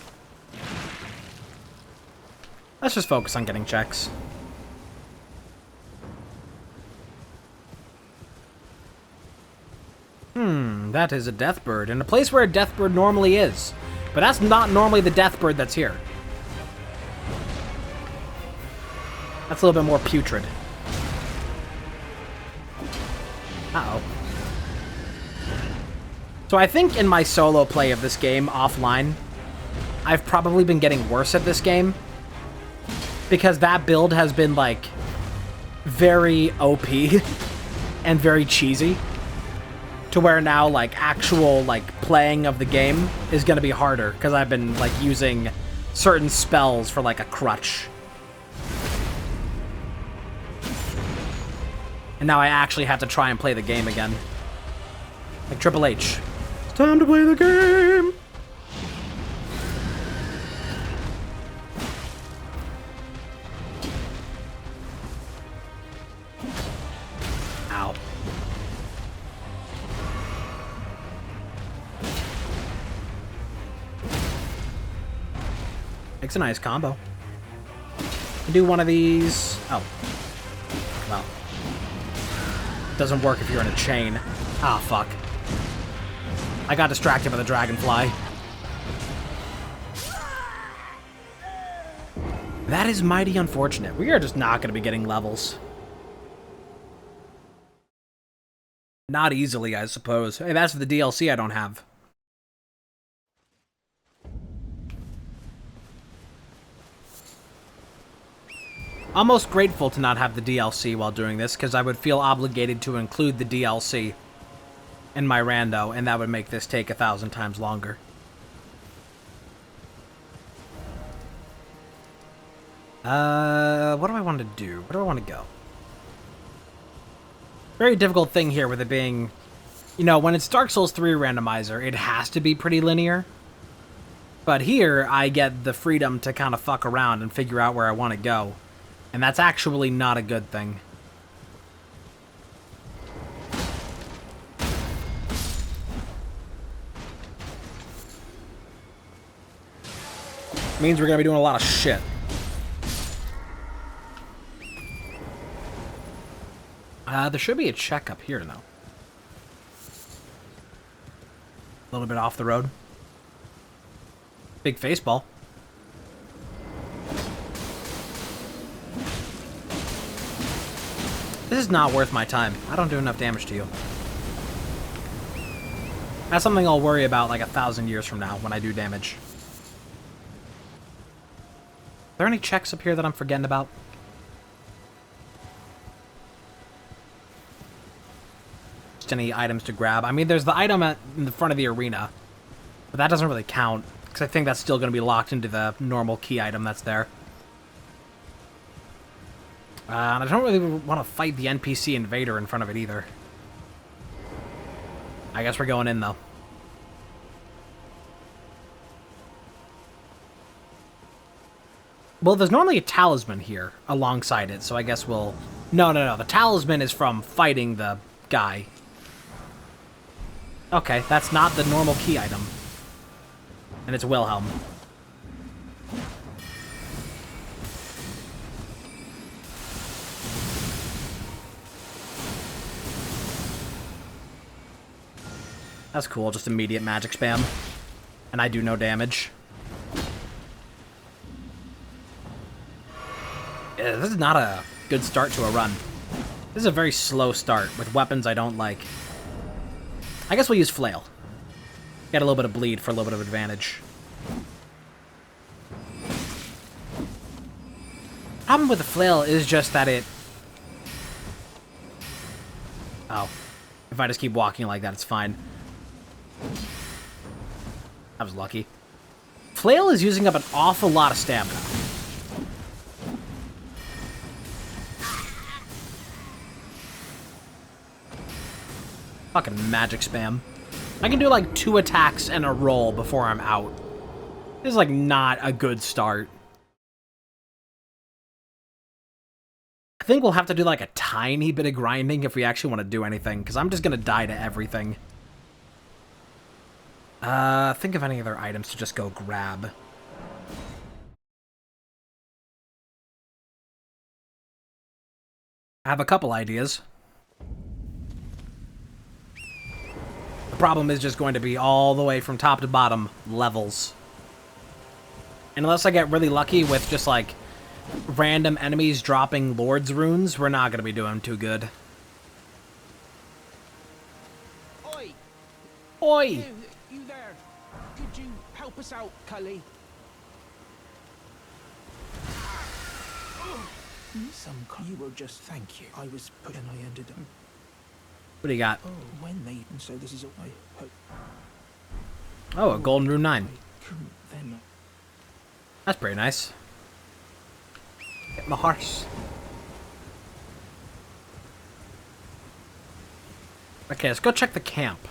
Let's just focus on getting checks. That is a deathbird, in a place where a deathbird normally is. But that's not normally the deathbird that's here. That's a little bit more putrid. Uh-oh. So I think in my solo play of this game offline, I've probably been getting worse at this game. Because that build has been, like, very OP and very cheesy. To where now, like, actual, like, playing of the game is gonna be harder. Because I've been, like, using certain spells for, like, a crutch. And now I actually have to try and play the game again. Like Triple H. It's time to play the game! Ow. Makes a nice combo. Do one of these. Oh. Well. Doesn't work if you're in a chain. Ah, fuck. I got distracted by the dragonfly. That is mighty unfortunate. We are just not going to be getting levels. Not easily, I suppose. Hey, that's the DLC I don't have. Almost grateful to not have the DLC while doing this, because I would feel obligated to include the DLC in my rando, and that would make this take 1,000 times longer. What do I want to do? Where do I want to go? Very difficult thing here with it being, you know, when it's Dark Souls 3 randomizer, it has to be pretty linear. But here, I get the freedom to kind of fuck around and figure out where I want to go. And that's actually not a good thing. Means we're gonna be doing a lot of shit. There should be a check up here, though. A little bit off the road. Big face ball. This is not worth my time. I don't do enough damage to you. That's something I'll worry about like 1,000 years from now when I do damage. Are there any checks up here that I'm forgetting about? Just any items to grab? I mean, there's the item in the front of the arena. But that doesn't really count. Because I think that's still going to be locked into the normal key item that's there. And I don't really want to fight the NPC invader in front of it either. I guess we're going in, though. Well, there's normally a talisman here alongside it, so I guess we'll... No. The talisman is from fighting the guy. Okay, that's not the normal key item. And it's Wilhelm. That's cool, just immediate magic spam. And I do no damage. Yeah, this is not a good start to a run. This is a very slow start with weapons I don't like. I guess we'll use Flail. Get a little bit of bleed for a little bit of advantage. Problem with the flail is just that it... Oh. If I just keep walking like that, it's fine. I was lucky. Flail is using up an awful lot of stamina. Fucking magic spam. I can do like 2 attacks and a roll before I'm out. This is like not a good start. I think we'll have to do like a tiny bit of grinding if we actually want to do anything, because I'm just going to die to everything. Think of any other items to just go grab. I have a couple ideas. The problem is just going to be all the way from top to bottom levels. And unless I get really lucky with just like random enemies dropping Lord's runes, we're not going to be doing too good. Oi! Oi! You there? Could you help us out, Cully? You were just thank you. I was put and I ended up. What do you got? Oh, when they and so this is all I hope. Oh, a golden rune 9. Then That's pretty nice. Get my horse. Okay, let's go check the camp.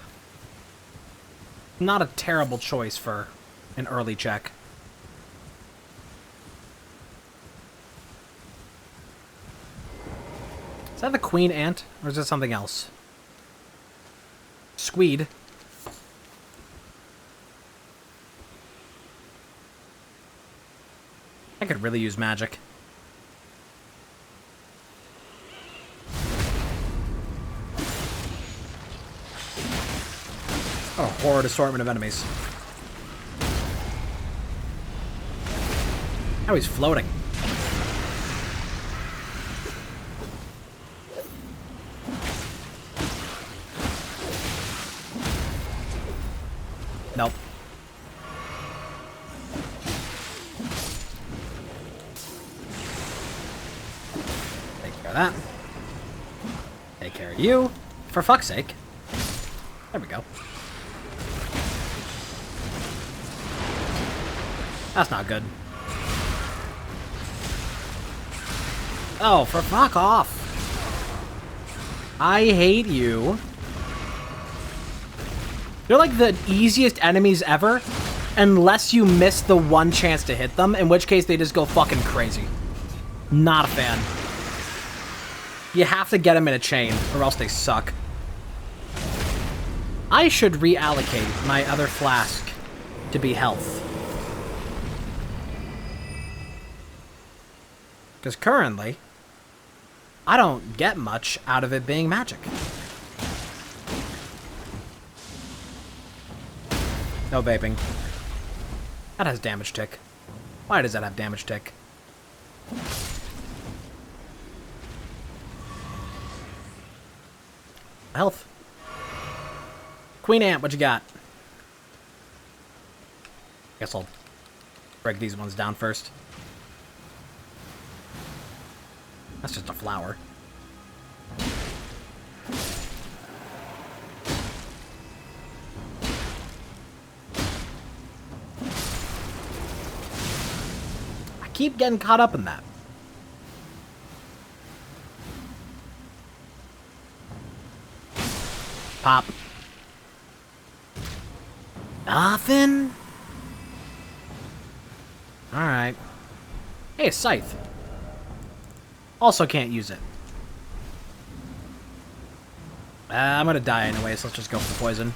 Not a terrible choice for an early check. Is that the queen ant, or is it something else? Squeed. I could really use magic. What a horrid assortment of enemies. Now he's floating. Nope. Take care of that. Take care of you. For fuck's sake. There we go. That's not good. Oh, for fuck off. I hate you. They're like the easiest enemies ever, unless you miss the one chance to hit them, in which case they just go fucking crazy. Not a fan. You have to get them in a chain, or else they suck. I should reallocate my other flask to be health. Because currently, I don't get much out of it being magic. No vaping. That has damage tick. Why does that have damage tick? Health. Queen Ant, what you got? Guess I'll break these ones down first. That's just a flower. I keep getting caught up in that. Pop. Nothing? Alright. Hey, a scythe. Also can't use it. I'm gonna die anyway, so let's just go for poison.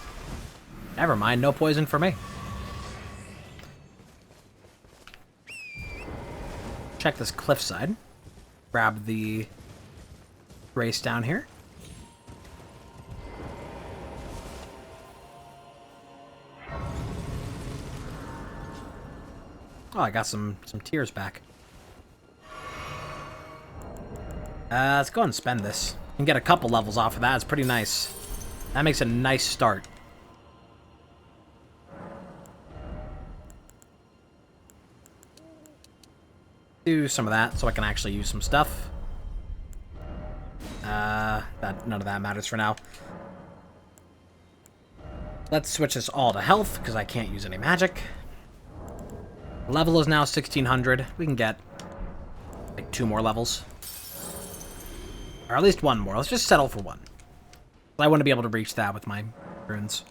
Never mind, no poison for me. Check this cliffside. Grab the race down here. Oh, I got some tears back. Let's go ahead and spend this. And get a couple levels off of that. It's pretty nice. That makes a nice start. Do some of that so I can actually use some stuff. None of that matters for now. Let's switch this all to health, because I can't use any magic. Level is now 1600. We can get, like, 2 more levels. Or at least 1 more. Let's just settle for 1. I want to be able to reach that with my runes.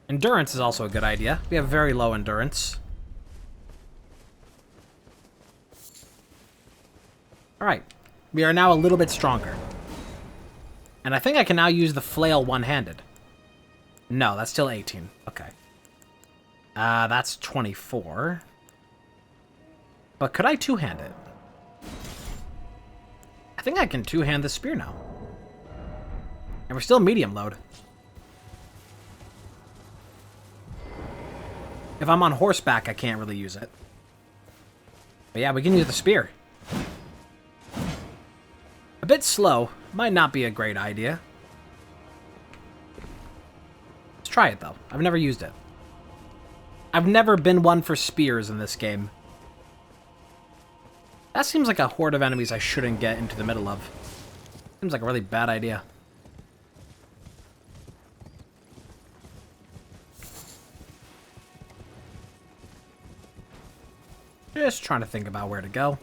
Endurance is also a good idea. We have very low endurance. Alright. We are now a little bit stronger. And I think I can now use the flail one-handed. No, that's still 18. Okay. That's 24. But could I two-hand it? I think I can two-hand the spear now. And we're still medium load. If I'm on horseback, I can't really use it. But yeah, we can use the spear. A bit slow. Might not be a great idea. Let's try it, though. I've never used it. I've never been one for spears in this game. That seems like a horde of enemies I shouldn't get into the middle of. Seems like a really bad idea. Just trying to think about where to go.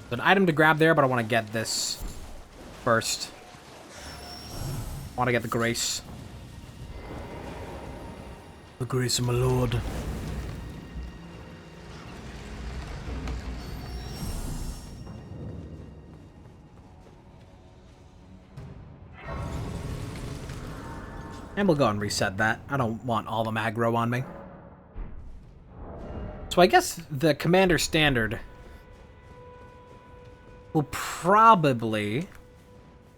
There's an item to grab there, but I want to get this first. I want to get the grace. The grace of my lord. And we'll go and reset that. I don't want all the aggro on me. So I guess the Commander Standard will probably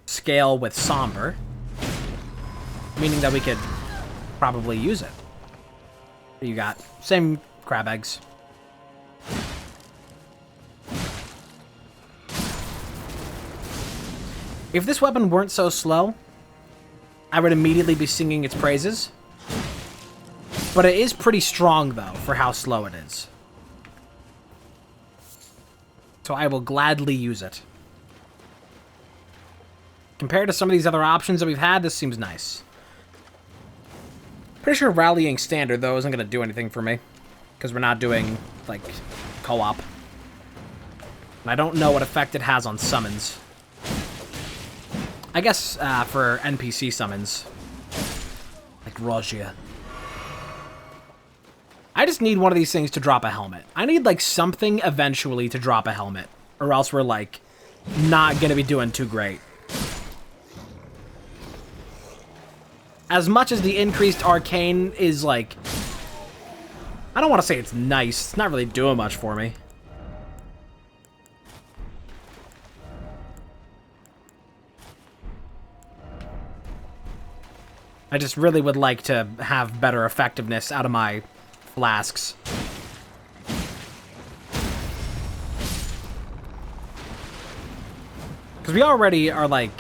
scale with Somber, meaning that we could probably use it. You got same crab eggs. If this weapon weren't so slow, I would immediately be singing its praises. But it is pretty strong, though, for how slow it is. So I will gladly use it. Compared to some of these other options that we've had, this seems nice. Pretty sure rallying standard, though, isn't going to do anything for me. Because we're not doing, like, co-op. And I don't know what effect it has on summons. I guess for NPC summons. Like Rogia. I just need one of these things to drop a helmet. I need, like, something eventually to drop a helmet. Or else we're, like, not going to be doing too great. As much as the increased arcane is, like... I don't want to say it's nice. It's not really doing much for me. I just really would like to have better effectiveness out of my flasks. Because we already are, like,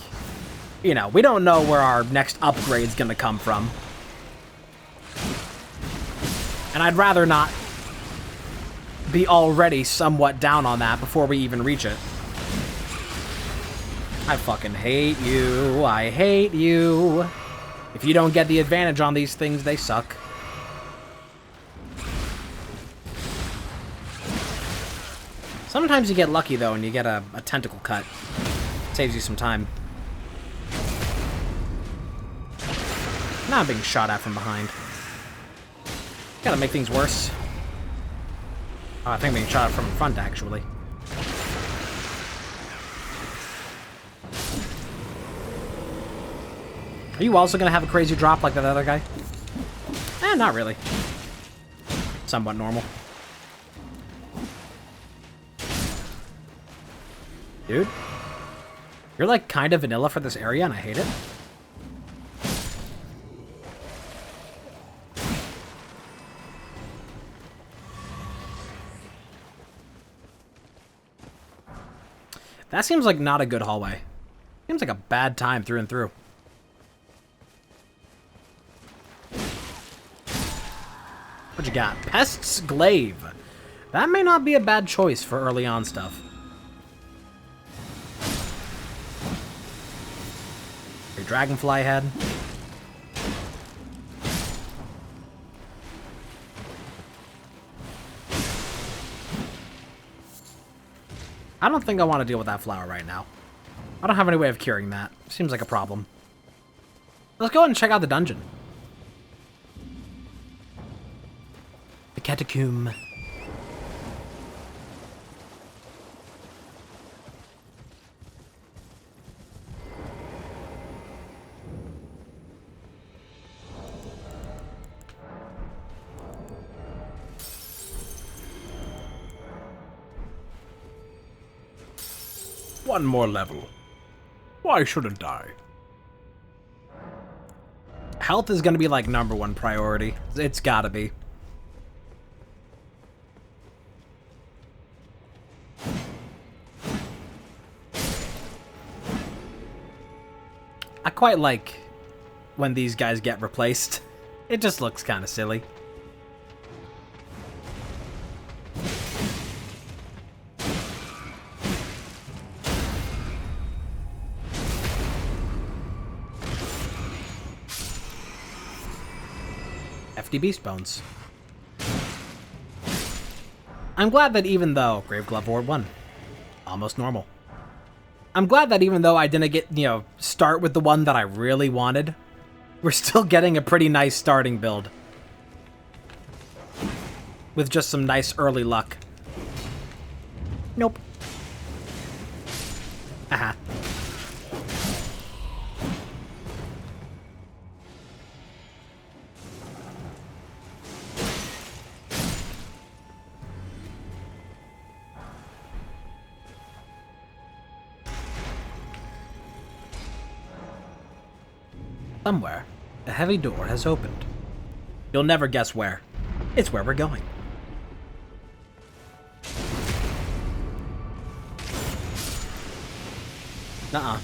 you know, we don't know where our next upgrade's gonna come from. And I'd rather not be already somewhat down on that before we even reach it. I fucking hate you. I hate you. If you don't get the advantage on these things, they suck. Sometimes you get lucky, though, and you get a tentacle cut. Saves you some time. Now I'm being shot at from behind. Gotta make things worse. Oh, I think I'm being shot at from in front, actually. Are you also gonna have a crazy drop like that other guy? Eh, not really. Somewhat normal. Dude. You're like kind of vanilla for this area and I hate it. That seems like not a good hallway. Seems like a bad time through and through. What you got? Pest's Glaive. That may not be a bad choice for early on stuff. Your Dragonfly Head. I don't think I want to deal with that flower right now. I don't have any way of curing that. Seems like a problem. Let's go ahead and check out the dungeon. The Catacomb. One more level. Why shouldn't I? Health is gonna be like #1 priority. It's gotta be. I quite like when these guys get replaced. It just looks kind of silly. FD Beast Bones. I'm glad that even though Grave Glove Ward 1, almost normal. I'm glad that even though I didn't get, start with the one that I really wanted, we're still getting a pretty nice starting build. With just some nice early luck. Nope. Aha. Somewhere, a heavy door has opened. You'll never guess where. It's where we're going. Nuh-uh.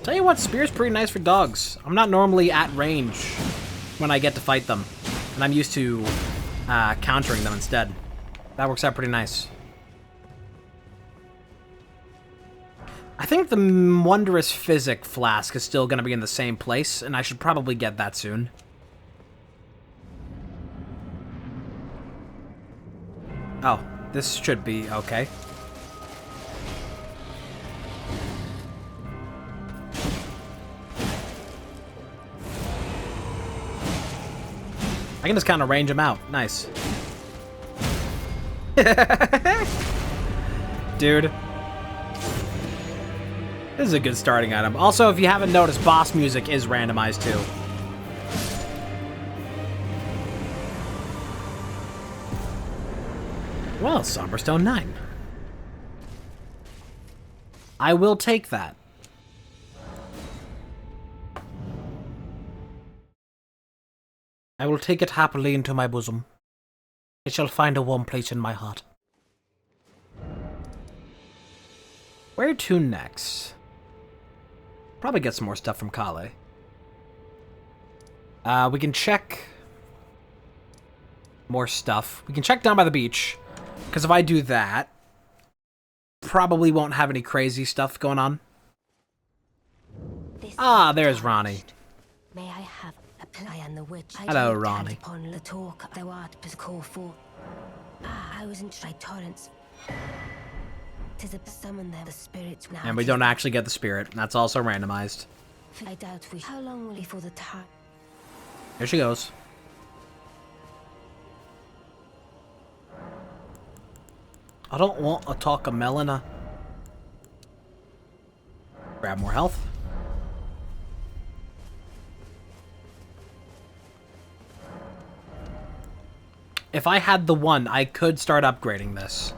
Tell you what, Spear's pretty nice for dogs. I'm not normally at range when I get to fight them, and I'm used to countering them instead. That works out pretty nice. I think the Wondrous Physic Flask is still going to be in the same place, and I should probably get that soon. Oh, this should be okay. I can just kind of range him out. Nice. Dude. This is a good starting item. Also, if you haven't noticed, boss music is randomized too. Well, Somberstone 9. I will take that. I will take it happily into my bosom. It shall find a warm place in my heart. Where to next? Probably get some more stuff from Kale. We can check more stuff. We can check down by the beach, because if I do that, probably won't have any crazy stuff going on. Ah, there's Ronnie. May I have a play and the witch? Hello, Ronnie. Upon the talk thou art call for. I was in try torrents. Tis a summon them the spirits now. And we don't actually get the spirit. That's also randomized. I doubt we. How long will before the time? Here she goes. I don't want to talk a Melina. Grab more health. If I had the one, I could start upgrading this.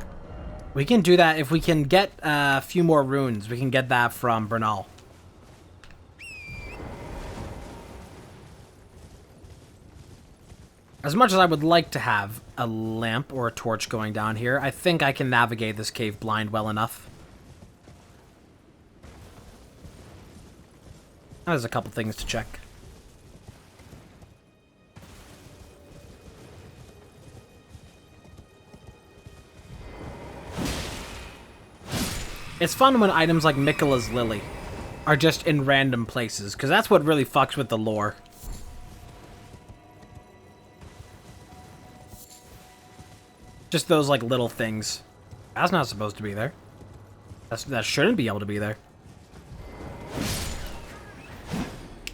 We can do that if we can get a few more runes. We can get that from Bernal. As much as I would like to have a lamp or a torch going down here, I think I can navigate this cave blind well enough. There's a couple things to check. It's fun when items like Mikola's Lily are just in random places, because that's what really fucks with the lore. Just those, like, little things. That's not supposed to be there. That shouldn't be able to be there.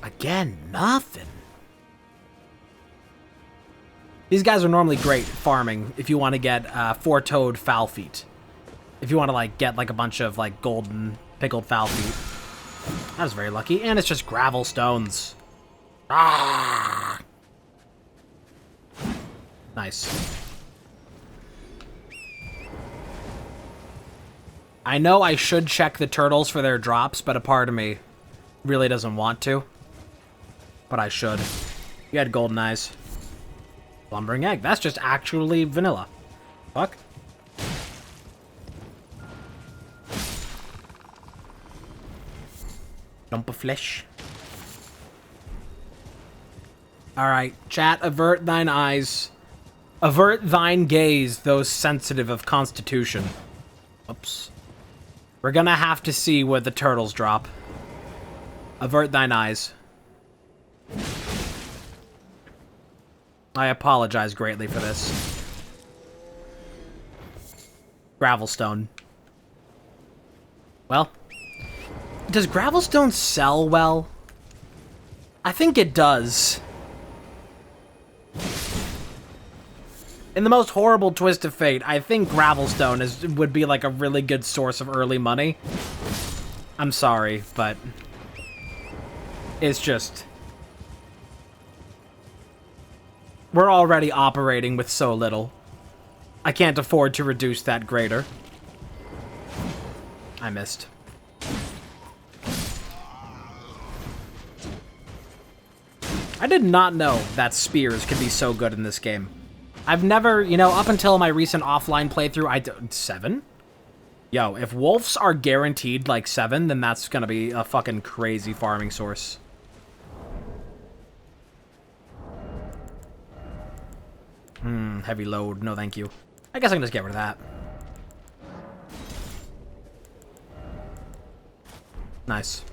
Again, nothing. These guys are normally great farming if you want to get four-toed foul feet. If you want to, like, get, like, a bunch of, like, golden pickled foul feet. That was very lucky. And it's just gravel stones. Ah! Nice. I know I should check the turtles for their drops, but a part of me really doesn't want to. But I should. You had golden eyes. Lumbering egg. That's just actually vanilla. Fuck. Lump of flesh. Alright, chat, avert thine eyes. Avert thine gaze, those sensitive of constitution. Oops. We're gonna have to see where the turtles drop. Avert thine eyes. I apologize greatly for this. Gravelstone. Well, does Gravelstone sell well? I think it does. In the most horrible twist of fate, I think Gravelstone would be like a really good source of early money. I'm sorry, but it's just... we're already operating with so little. I can't afford to reduce that greater. I missed. I did not know that spears could be so good in this game. I've never, you know, up until my recent offline playthrough, 7? Yo, if wolves are guaranteed, like, 7, then that's gonna be a fucking crazy farming source. Heavy load. No, thank you. I guess I can just get rid of that. Nice.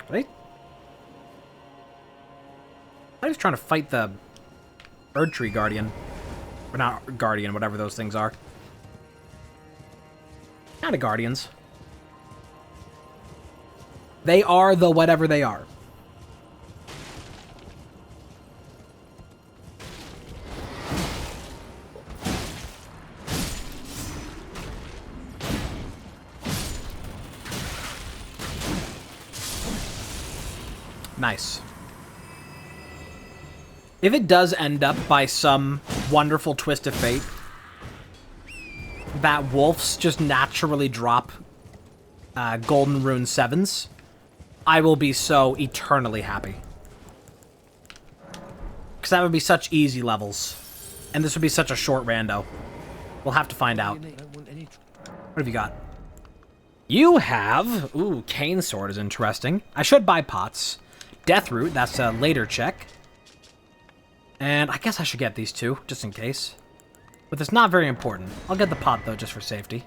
Right? I was trying to fight the Erd Tree Guardian. Or not Guardian, whatever those things are. Kind of Guardians. They are the whatever they are. Nice. If it does end up by some wonderful twist of fate that wolves just naturally drop golden rune 7s, I will be so eternally happy. Because that would be such easy levels. And this would be such a short rando. We'll have to find out. What have you got? You have... ooh, cane sword is interesting. I should buy pots. Death root, that's a later check. And I guess I should get these two, just in case. But it's not very important. I'll get the pot, though, just for safety.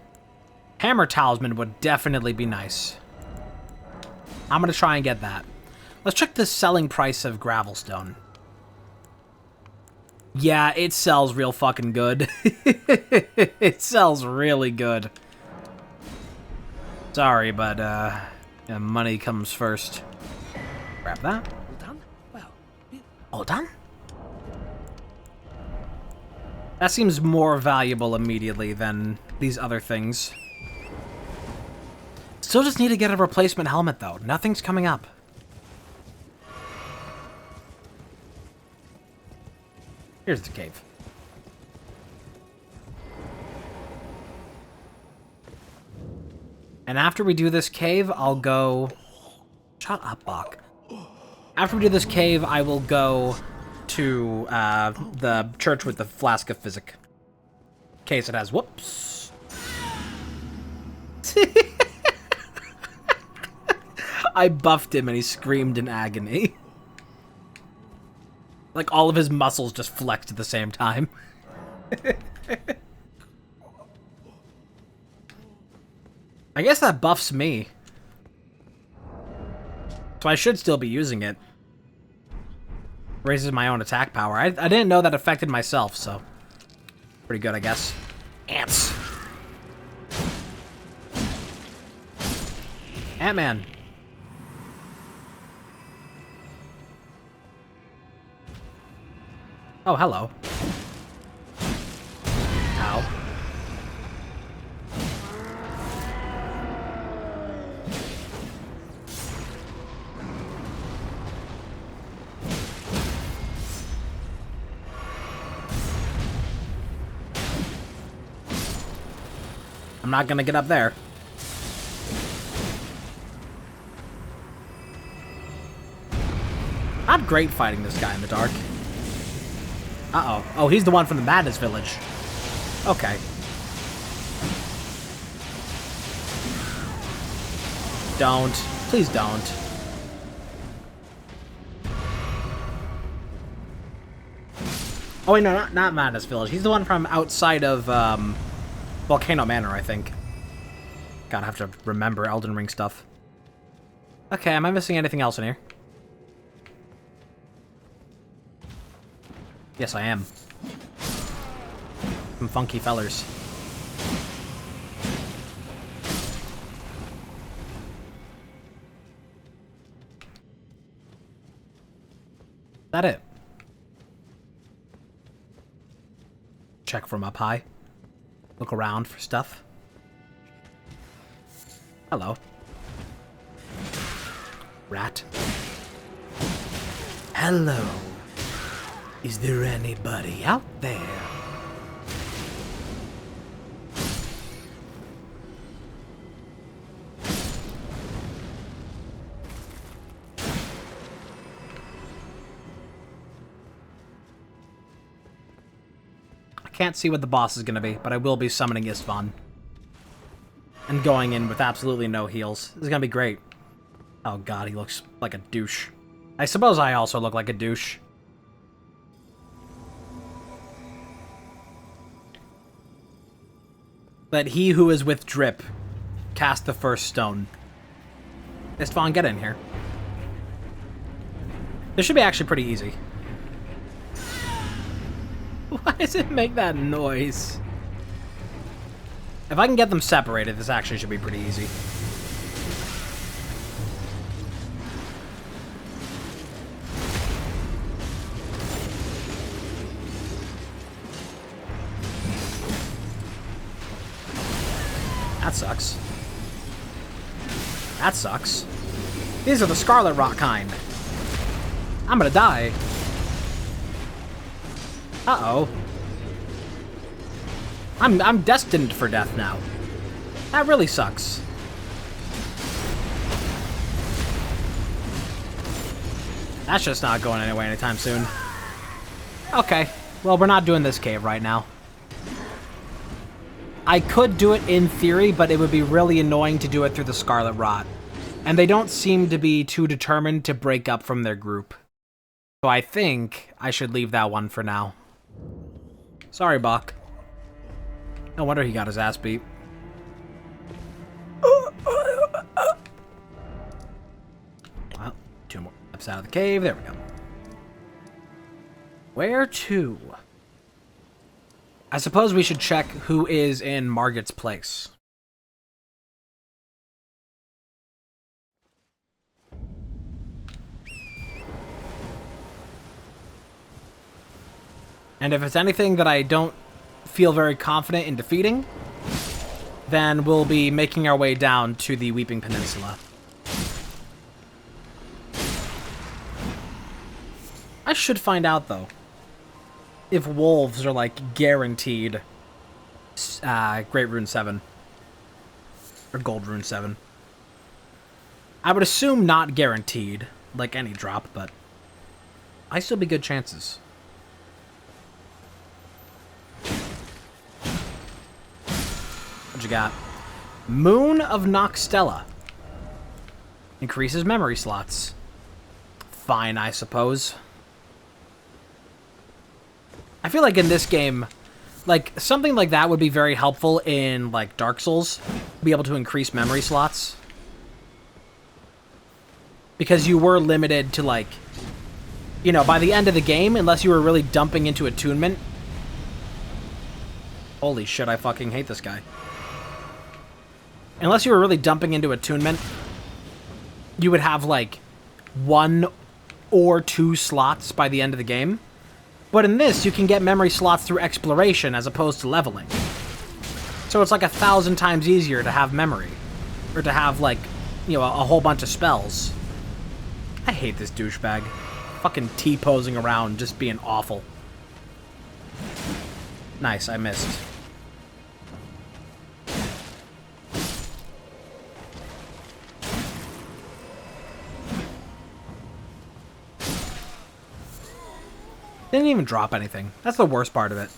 Hammer Talisman would definitely be nice. I'm going to try and get that. Let's check the selling price of Gravelstone. Yeah, it sells real fucking good. It sells really good. Sorry, but yeah, money comes first. Grab that. All done? Well, All done? That seems more valuable immediately than these other things. Still just need to get a replacement helmet, though. Nothing's coming up. Here's the cave. And after we do this cave, I'll go... shut up, Bach. After we do this cave, I will go to the church with the flask of physic. In case it has... Whoops. I buffed him and he screamed in agony. Like, all of his muscles just flexed at the same time. I guess that buffs me. So I should still be using it. Raises my own attack power. I didn't know that affected myself, so... Pretty good, I guess. Ants! Ant-Man. Oh, hello. Ow. I'm not gonna get up there. Not great fighting this guy in the dark. Uh-oh. Oh, he's the one from the Madness Village. Okay. Don't. Please don't. Oh, wait, no, not Madness Village. He's the one from outside of, Volcano Manor, I think. God, I have to remember Elden Ring stuff. Okay, am I missing anything else in here? Yes, I am. Some funky fellers. Is that it? Check from up high. Look around for stuff. Hello. Rat. Hello. Is there anybody out there? I can't see what the boss is going to be, but I will be summoning Istvan. And going in with absolutely no heals. This is going to be great. Oh god, he looks like a douche. I suppose I also look like a douche. Let he who is with drip cast the first stone. Istvan, get in here. This should be actually pretty easy. Why does it make that noise? If I can get them separated, this actually should be pretty easy. That sucks. That sucks. These are the Scarlet Rot kind. I'm gonna die. Uh-oh. I'm destined for death now. That really sucks. That's just not going anywhere anytime soon. Okay. Well, we're not doing this cave right now. I could do it in theory, but it would be really annoying to do it through the Scarlet Rot. And they don't seem to be too determined to break up from their group. So I think I should leave that one for now. Sorry, Bach. No wonder he got his ass beat. Well, 2 more steps out of the cave. There we go. Where to? I suppose we should check who is in Margit's place. And if it's anything that I don't feel very confident in defeating, then we'll be making our way down to the Weeping Peninsula. I should find out, though, if wolves are, like, guaranteed Great Rune 7. Or Gold Rune 7. I would assume not guaranteed, like any drop, but I still be good chances. What you got? Moon of Noxtella. Increases memory slots. Fine, I suppose. I feel like in this game, like, something like that would be very helpful in, like, Dark Souls. Be able to increase memory slots. Because you were limited to, like, you know, by the end of the game, unless you were really dumping into attunement. Holy shit, I fucking hate this guy. Unless you were really dumping into attunement, you would have, like, 1 or 2 slots by the end of the game. But in this, you can get memory slots through exploration as opposed to leveling. So it's like 1,000 times easier to have memory. Or to have, like, you know, a whole bunch of spells. I hate this douchebag. Fucking T-posing around, just being awful. Nice, I missed. Didn't even drop anything. That's the worst part of it.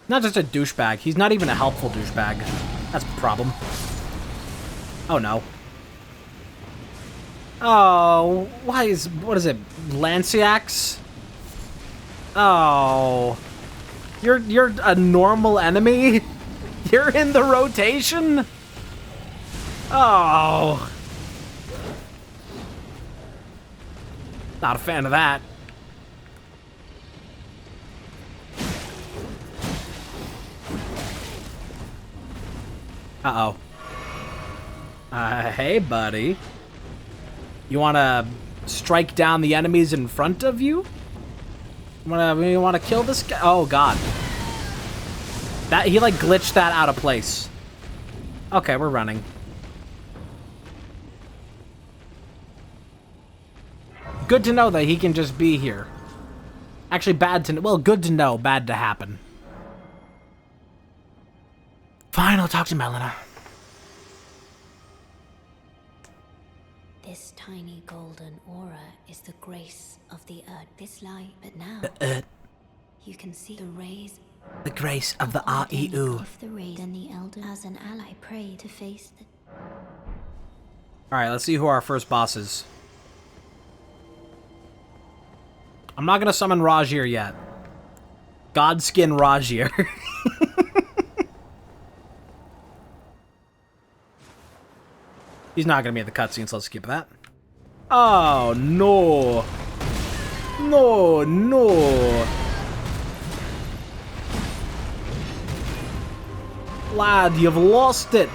Not just a douchebag. He's not even a helpful douchebag. That's a problem. Oh, no. Oh, what is it? Lanciax? Oh. You're a normal enemy? You're in the rotation? Oh. Not a fan of that. Uh-oh. Hey, buddy. You wanna strike down the enemies in front of you? You wanna kill this guy? Oh, God. That, he, like, glitched that out of place. Okay, we're running. Good to know that he can just be here. Actually, bad to... Well, good to know, bad to happen. Fine, I'll talk to Melina. This tiny golden aura is the grace of the earth. This light, but now you can see the rays. The grace of the R.E.U. If the rays and the Elden as an ally pray to face the... Alright, let's see who our first boss is. I'm not gonna summon Rajir yet. Godskin Rajir. He's not gonna be in the cutscene, so let's skip that. Oh, no. No, no. Lad, you've lost it.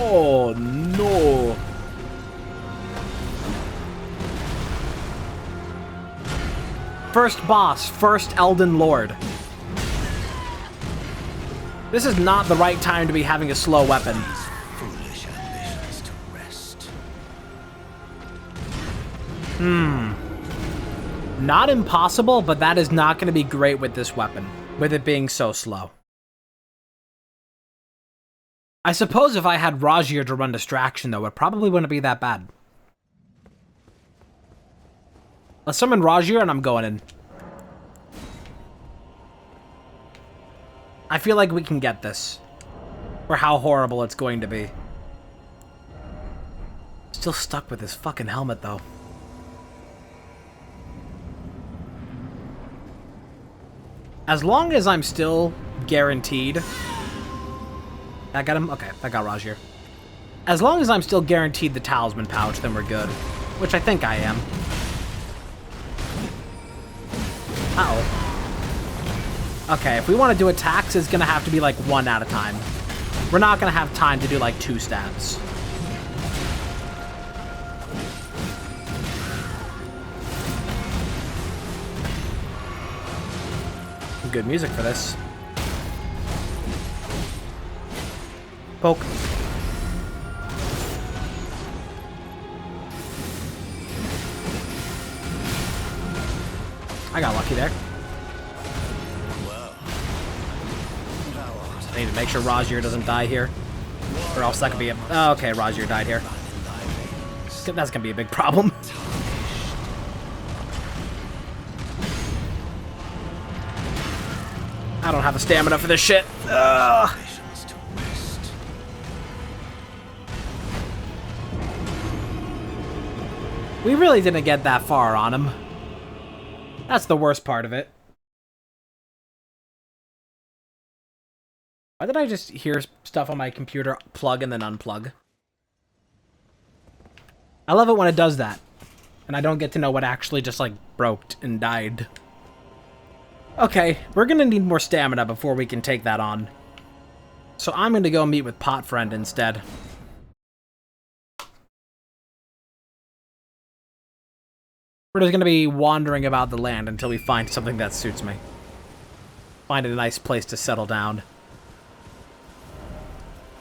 Oh, no. First boss, first Elden Lord. This is not the right time to be having a slow weapon. Foolish ambitions to rest. Not impossible, but that is not going to be great with this weapon, with it being so slow. I suppose if I had Rajir to run distraction, though, it probably wouldn't be that bad. Let's summon Rajir and I'm going in. I feel like we can get this. For how horrible it's going to be. Still stuck with this fucking helmet, though. As long as I'm still guaranteed... I got him? Okay, I got Rajir. As long as I'm still guaranteed the talisman pouch, then we're good. Which I think I am. Uh-oh. Okay, if we want to do attacks, it's going to have to be like 1 at a time. We're not going to have time to do like 2 stabs. Good music for this. Poke. I got lucky there. I need to make sure Rajir doesn't die here. Or else that could be a... Oh, okay, Rajir died here. That's gonna be a big problem. I don't have the stamina for this shit. Ugh. We really didn't get that far on him. That's the worst part of it. Why did I just hear stuff on my computer plug and then unplug? I love it when it does that. And I don't get to know what actually just, like, broke and died. Okay, we're gonna need more stamina before we can take that on. So I'm gonna go meet with Pot Friend instead. We're just gonna be wandering about the land until we find something that suits me. Find a nice place to settle down.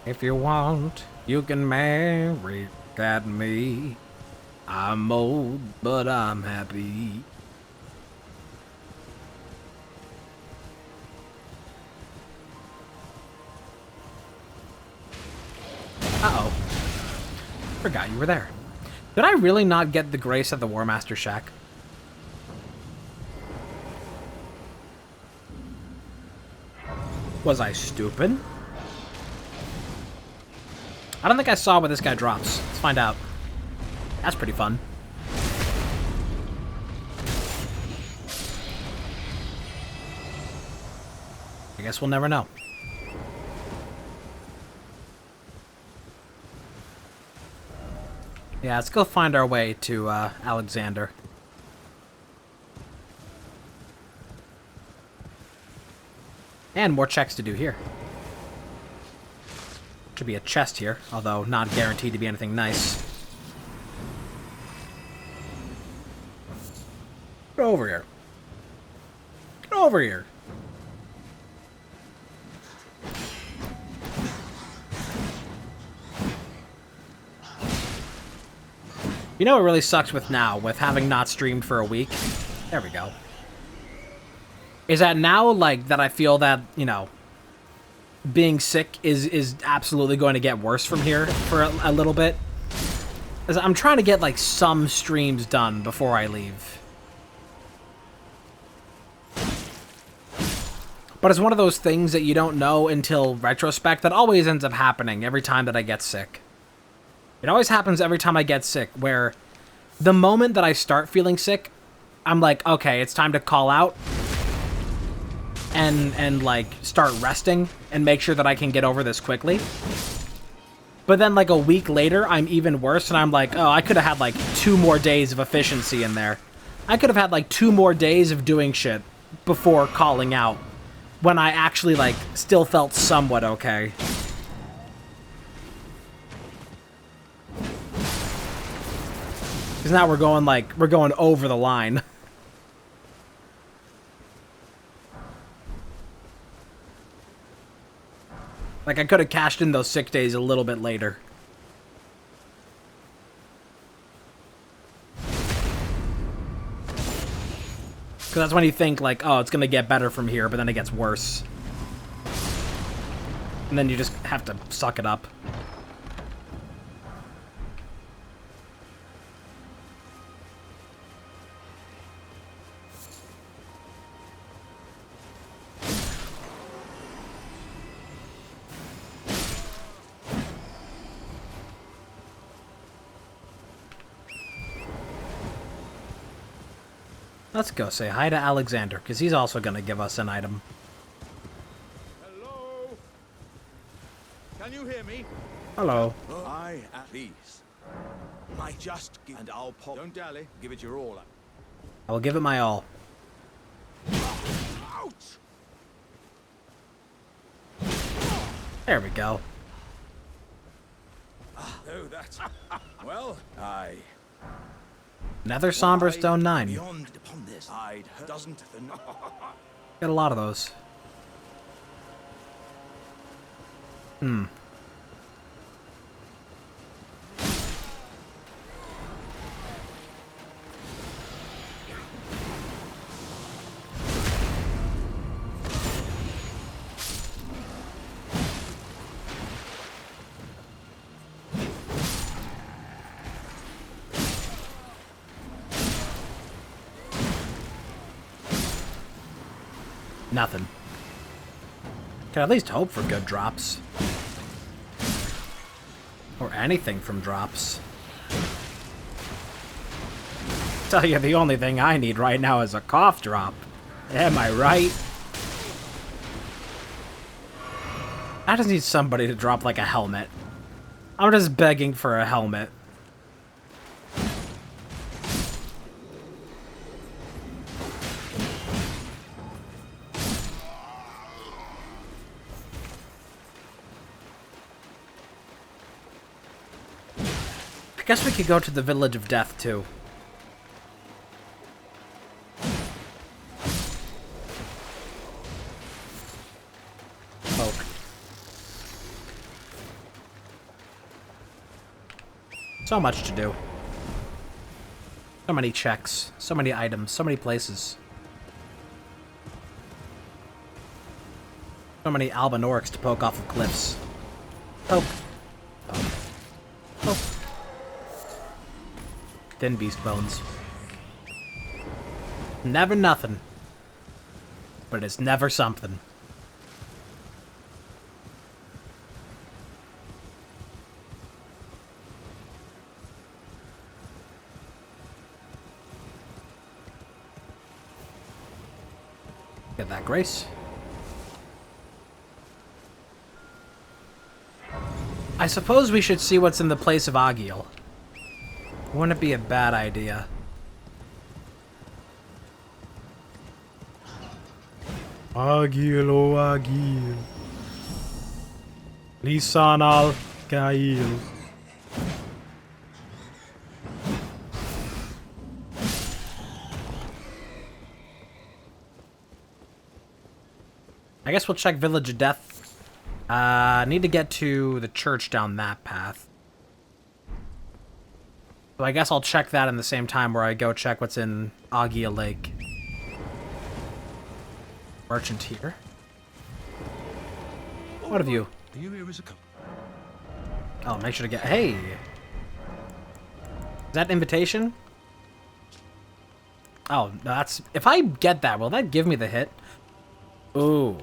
If you want, you can marry at me. I'm old, but I'm happy. Uh-oh. Forgot you were there. Did I really not get the grace of the War Master Shack? Was I stupid? I don't think I saw what this guy drops. Let's find out. That's pretty fun. I guess we'll never know. Yeah, let's go find our way to Alexander. And more checks to do here. Should be a chest here, although not guaranteed to be anything nice. Get over here. Get over here. You know what really sucks with now, with having not streamed for a week? There we go. Is that now, like, that I feel that, you know, being sick is absolutely going to get worse from here for a little bit. As I'm trying to get, like, some streams done before I leave. But it's one of those things that you don't know until retrospect that always ends up happening every time that I get sick. It always happens every time I get sick, where the moment that I start feeling sick, I'm like, okay, it's time to call out and like start resting and make sure that I can get over this quickly. But then like a week later, I'm even worse and I'm like, oh, I could have had like 2 more days of efficiency in there. I could have had like 2 more days of doing shit before calling out when I actually like still felt somewhat okay. Because now we're going over the line. Like, I could have cashed in those sick days a little bit later. Because that's when you think, like, oh, it's going to get better from here, but then it gets worse. And then you just have to suck it up. Let's go say hi to Alexander, because he's also going to give us an item. Hello? Can you hear me? Hello. I at peace. I just give... And I'll pop... Don't dally. Give it your all. I will give it my all. Ouch! There we go. Oh, that's... Well, I... Nether Somber Stone 9. Beyond upon this, I'd doesn't the... Got a lot of those. Hmm. Nothing. Can at least hope for good drops. Or anything from drops. Tell you the only thing I need right now is a cough drop. Am I right? I just need somebody to drop like a helmet. I'm just begging for a helmet. I guess we could go to the Village of Death too. So much to do. So many checks, so many items, so many places. So many Albinorix to poke off of cliffs. Poke. Poke. Poke. Thin beast bones. Never nothing. But it's never something. Get that grace. I suppose we should see what's in the place of Agiel. Wouldn't it be a bad idea? Agiel, oh Agiel. Lisan al Gail. I guess we'll check Village of Death. Need to get to the church down that path. So I guess I'll check that in the same time where I go check what's in Agia Lake. Merchant here. What have you? Are you here as a couple? Oh, make sure to get... Hey! Is that an invitation? Oh, no, that's... If I get that, will that give me the hit? Ooh.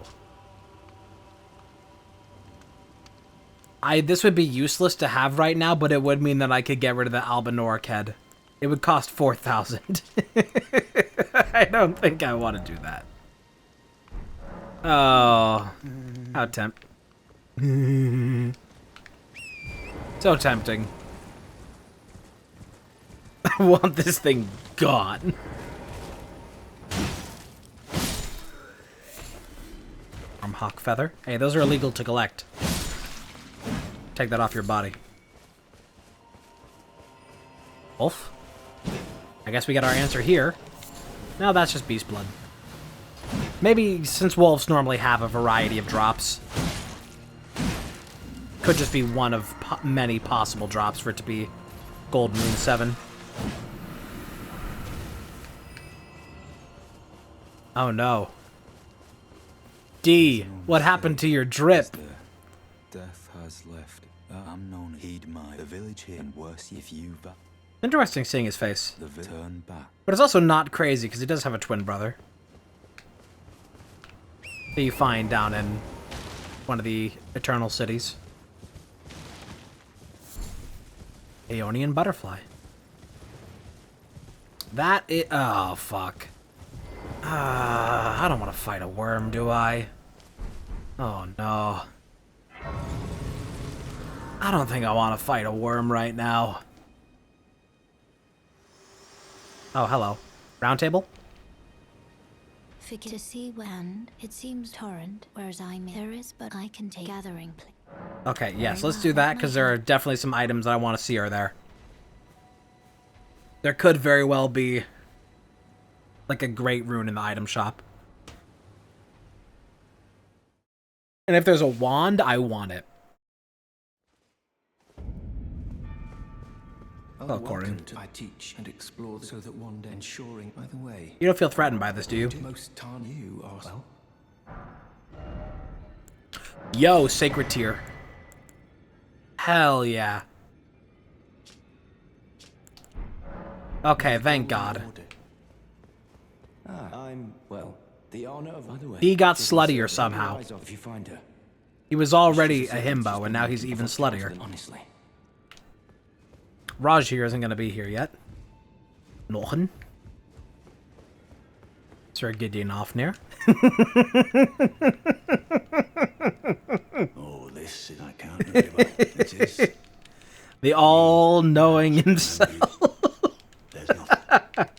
This would be useless to have right now, but it would mean that I could get rid of the Albinoric head. It would cost 4,000. I don't think I want to do that. Oh. How so tempting. I want this thing gone. Hawk feather. Hey, those are illegal to collect. Take that off your body. Wolf? I guess we got our answer here. No, that's just beast blood. Maybe since wolves normally have a variety of drops, could just be one of many possible drops for it to be Gold Moon 7. Oh no. D, what happened to your drip? Death has left. I'm known. Heed my the village here and worse if you Interesting seeing his face. turn back. But it's also not crazy because he does have a twin brother that you find down in one of the Eternal Cities. Aeonian butterfly. That is... Oh, fuck. I don't want to fight a worm, do I? Oh, no. I don't think I want to fight a worm right now. Oh, hello. Round table? Figure to see when it seems torrent, whereas there is, but I can take gathering. Okay, yes, let's do that, because there are definitely some items that I want to see are there. There could very well be, like, a great rune in the item shop. And if there's a wand, I want it. Oh, Corin. I teach and explore so that one day ensuring either way. You don't feel threatened by this, do you? Most time you are well. Yo, Sacred Tier. Hell yeah. Okay, thank God. I'm well. The honor of... By the way, He got just sluttier take your somehow. eyes off if you find her. He was already a himbo, and now he's even sluttier. Honestly. Raj here isn't going to be here yet. Nochen. Sir Gideon Offnir. Oh, this is... I can't remember. It is... The all-knowing himself. There's nothing.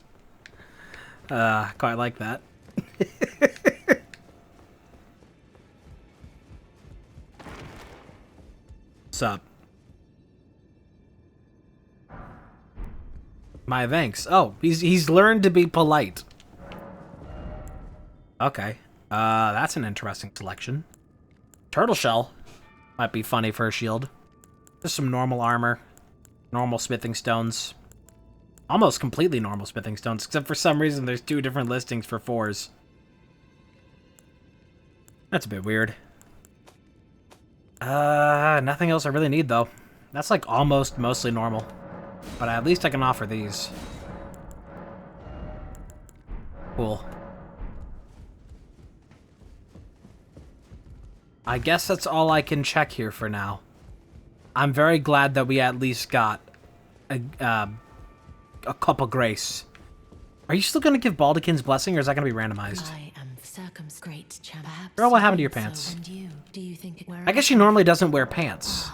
Quite like that. What's up? My thanks. Oh, he's learned to be polite. Okay. That's an interesting selection. Turtle shell might be funny for a shield. Just some normal armor, normal smithing stones. Almost completely normal smithing stones, except for some reason there's 2 different listings for 4s. That's a bit weird. Nothing else I really need, though. That's, like, almost mostly normal. But at least I can offer these. Cool. I guess that's all I can check here for now. I'm very glad that we at least got a cup of grace. Are you still going to give Baldekin's blessing, or is that going to be randomized? I am circumscribed, champ. Girl, what happened to your pants? And you, do you think it I guess she normally doesn't wear pants.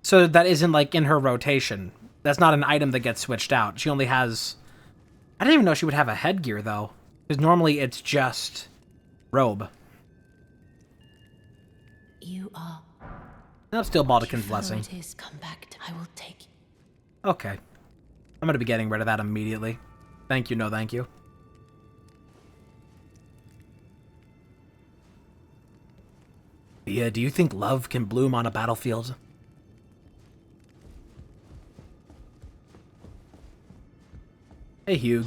So that isn't, like, in her rotation. That's not an item that gets switched out. She only has... I didn't even know she would have a headgear, though. Because normally it's just robe. You are... That's still Baldekin's blessing. It is, come back. I will take... Okay. I'm going to be getting rid of that immediately. Thank you, no thank you. Yeah, do you think love can bloom on a battlefield? Hey, Hugh.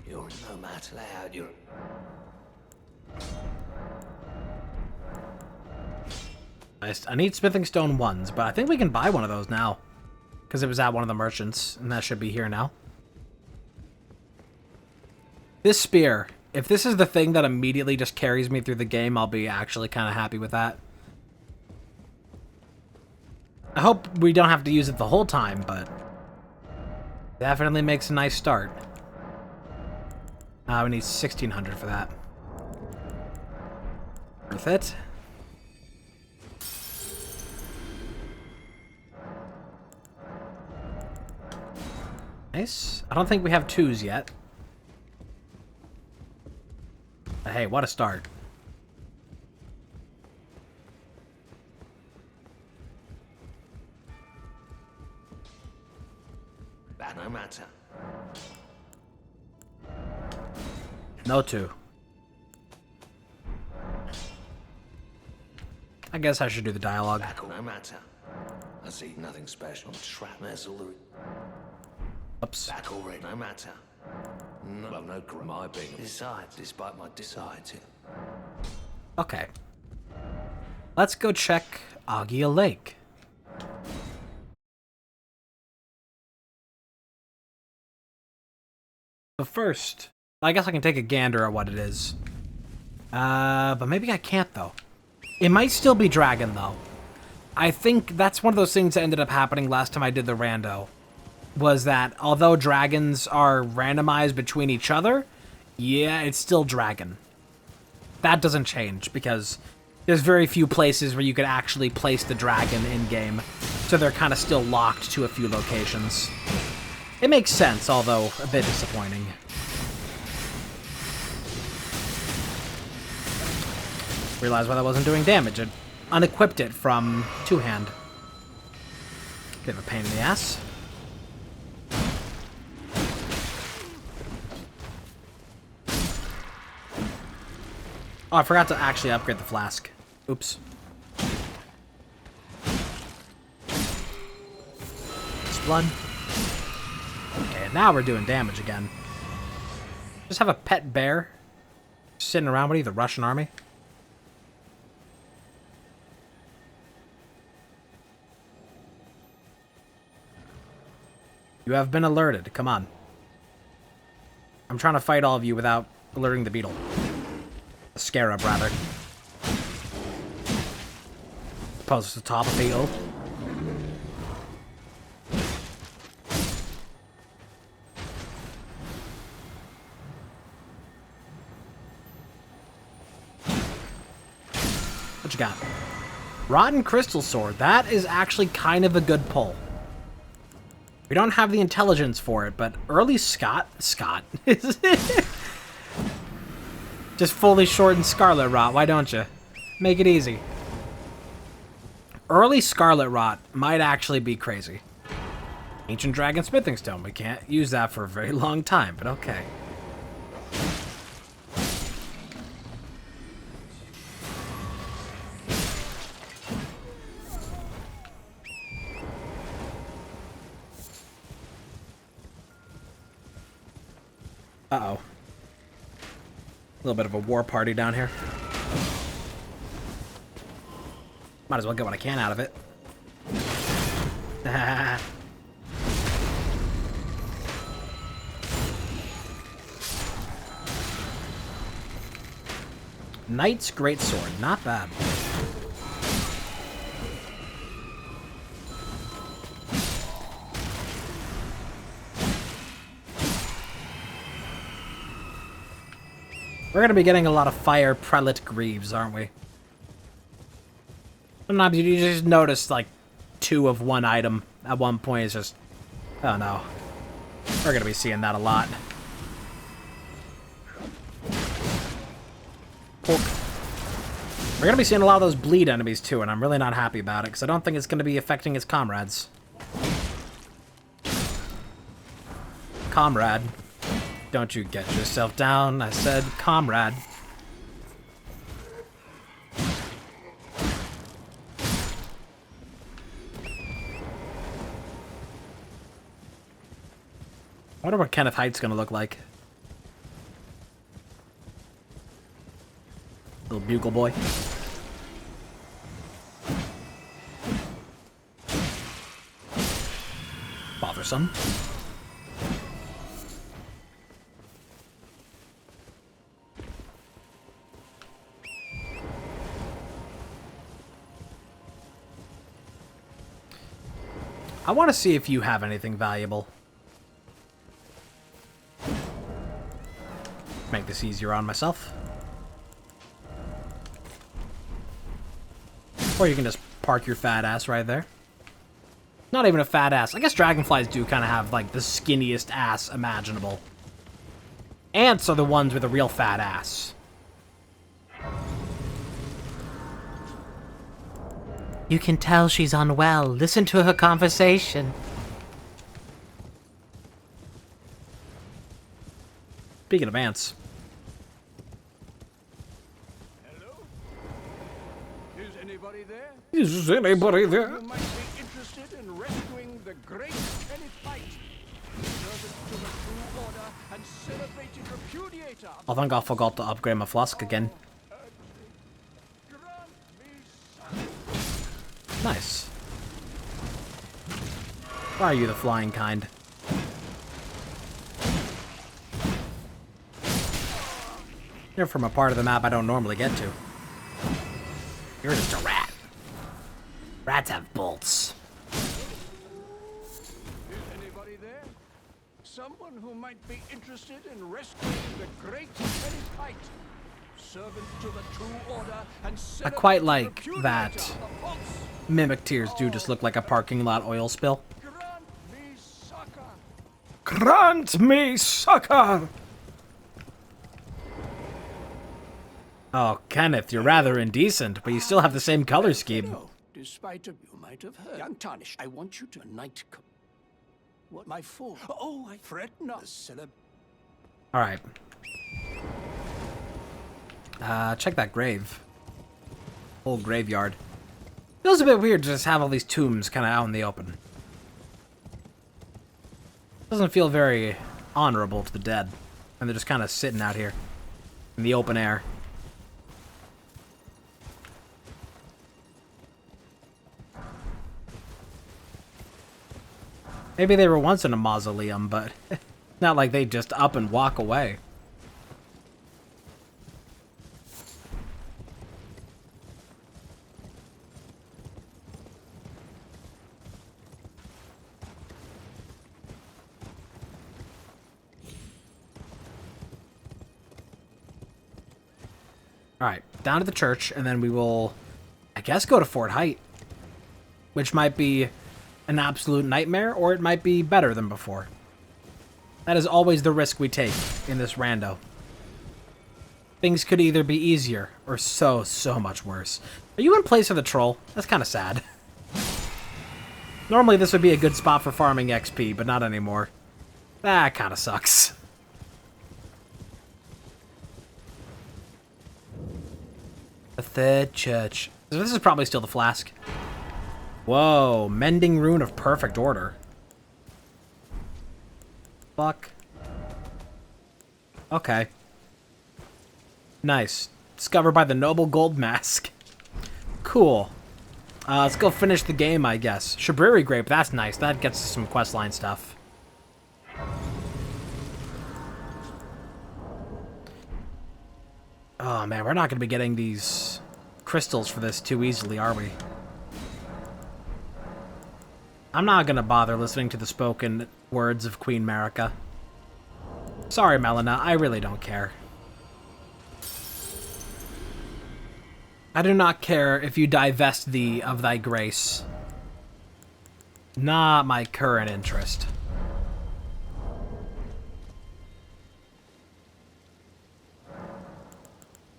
You're no matter loud, you're... I need smithing stone 1s, but I think we can buy one of those now. Because it was at one of the merchants, and that should be here now. This spear, if this is the thing that immediately just carries me through the game, I'll be actually kind of happy with that. I hope we don't have to use it the whole time, but definitely makes a nice start. We need 1,600 for that. Worth it. Nice. I don't think we have 2s yet. But hey, what a start. That no matter. No 2. I guess I should do the dialogue. Back no matter. I see nothing special. Trap mezzle. Oops. Back already. No matter. No, well, no gr- my being. Besides, despite my decides. Okay. Let's go check Agia Lake. But first, I guess I can take a gander at what it is. But maybe I can't, though. It might still be dragon, though. I think that's one of those things that ended up happening last time I did the rando. Was that, although dragons are randomized between each other, yeah, it's still dragon. That doesn't change, because there's very few places where you could actually place the dragon in-game, so they're kind of still locked to a few locations. It makes sense, although a bit disappointing. Realized why that wasn't doing damage. It unequipped it from two-hand. Bit of a pain in the ass. Oh, I forgot to actually upgrade the flask. Oops. Blood. Okay, now we're doing damage again. Just have a pet bear sitting around. What are you, the Russian army? You have been alerted. Come on. I'm trying to fight all of you without alerting the beetle. The scarab, rather. Suppose it's the top of the beetle. What you got? Rotten Crystal Sword. That is actually kind of a good pull. We don't have the intelligence for it, but early Scott? Just fully shorten Scarlet Rot, why don't you? Make it easy. Early Scarlet Rot might actually be crazy. Ancient Dragon Smithing Stone. We can't use that for a very long time, but okay. Uh-oh. A little bit of a war party down here. Might as well get what I can out of it. Knight's Greatsword. Not bad. We're going to be getting a lot of Fire Prelate Greaves, aren't we? Sometimes you just notice, like, 2 of one item at one point. It's just... oh, no. We're going to be seeing that a lot. Pork. We're going to be seeing a lot of those bleed enemies, too, and I'm really not happy about it, because I don't think it's going to be affecting his comrades. Comrade. Don't you get yourself down. I said comrade. I wonder what Kenneth Height's gonna look like. Little bugle boy. Bothersome. I want to see if you have anything valuable. Make this easier on myself. Or you can just park your fat ass right there. Not even a fat ass. I guess dragonflies do kind of have, like, the skinniest ass imaginable. Ants are the ones with a real fat ass. You can tell she's unwell. Listen to her conversation. Speaking of ants. Hello? Is anybody there? Is anybody there? You might be interested in rescuing the great Elite servant to the true order and celebrated repudiator. I think I forgot to upgrade my flask again. Nice. Why are you the flying kind? You're from a part of the map I don't normally get to. You're just a rat. Rats have bolts. Is anybody there? Someone who might be interested in rescuing the great Elite servant to the true order and I quite like that mimic tears do just look like a parking lot oil spill. Grant me succor. Grant me succor! Oh, Kenneth, you're rather indecent, but you still have the same color scheme. No, despite of you might have heard. Young Tarnished, I want you to night. What my fault? Oh, I fret not. Alright. Check that grave. Whole graveyard. Feels a bit weird to just have all these tombs kind of out in the open. Doesn't feel very honorable to the dead. And they're just kind of sitting out here in the open air. Maybe they were once in a mausoleum, but not like they just up and walk away. Alright, down to the church, and then we will, I guess, go to Fort Height. Which might be an absolute nightmare, or it might be better than before. That is always the risk we take in this rando. Things could either be easier, or so much worse. Are you in place of the troll? That's kind of sad. Normally this would be a good spot for farming XP, but not anymore. That kind of sucks. The third church. So this is probably still the flask. Whoa, mending rune of perfect order. Fuck. Okay. Nice. Discovered by the noble gold mask. Cool. Let's go finish the game, I guess. Shabriri grape, that's nice. That gets us some questline stuff. Oh man, we're not going to be getting these crystals for this too easily, are we? I'm not going to bother listening to the spoken words of Queen Marika. Sorry, Melina, I really don't care. I do not care if you divest thee of thy grace. Not my current interest.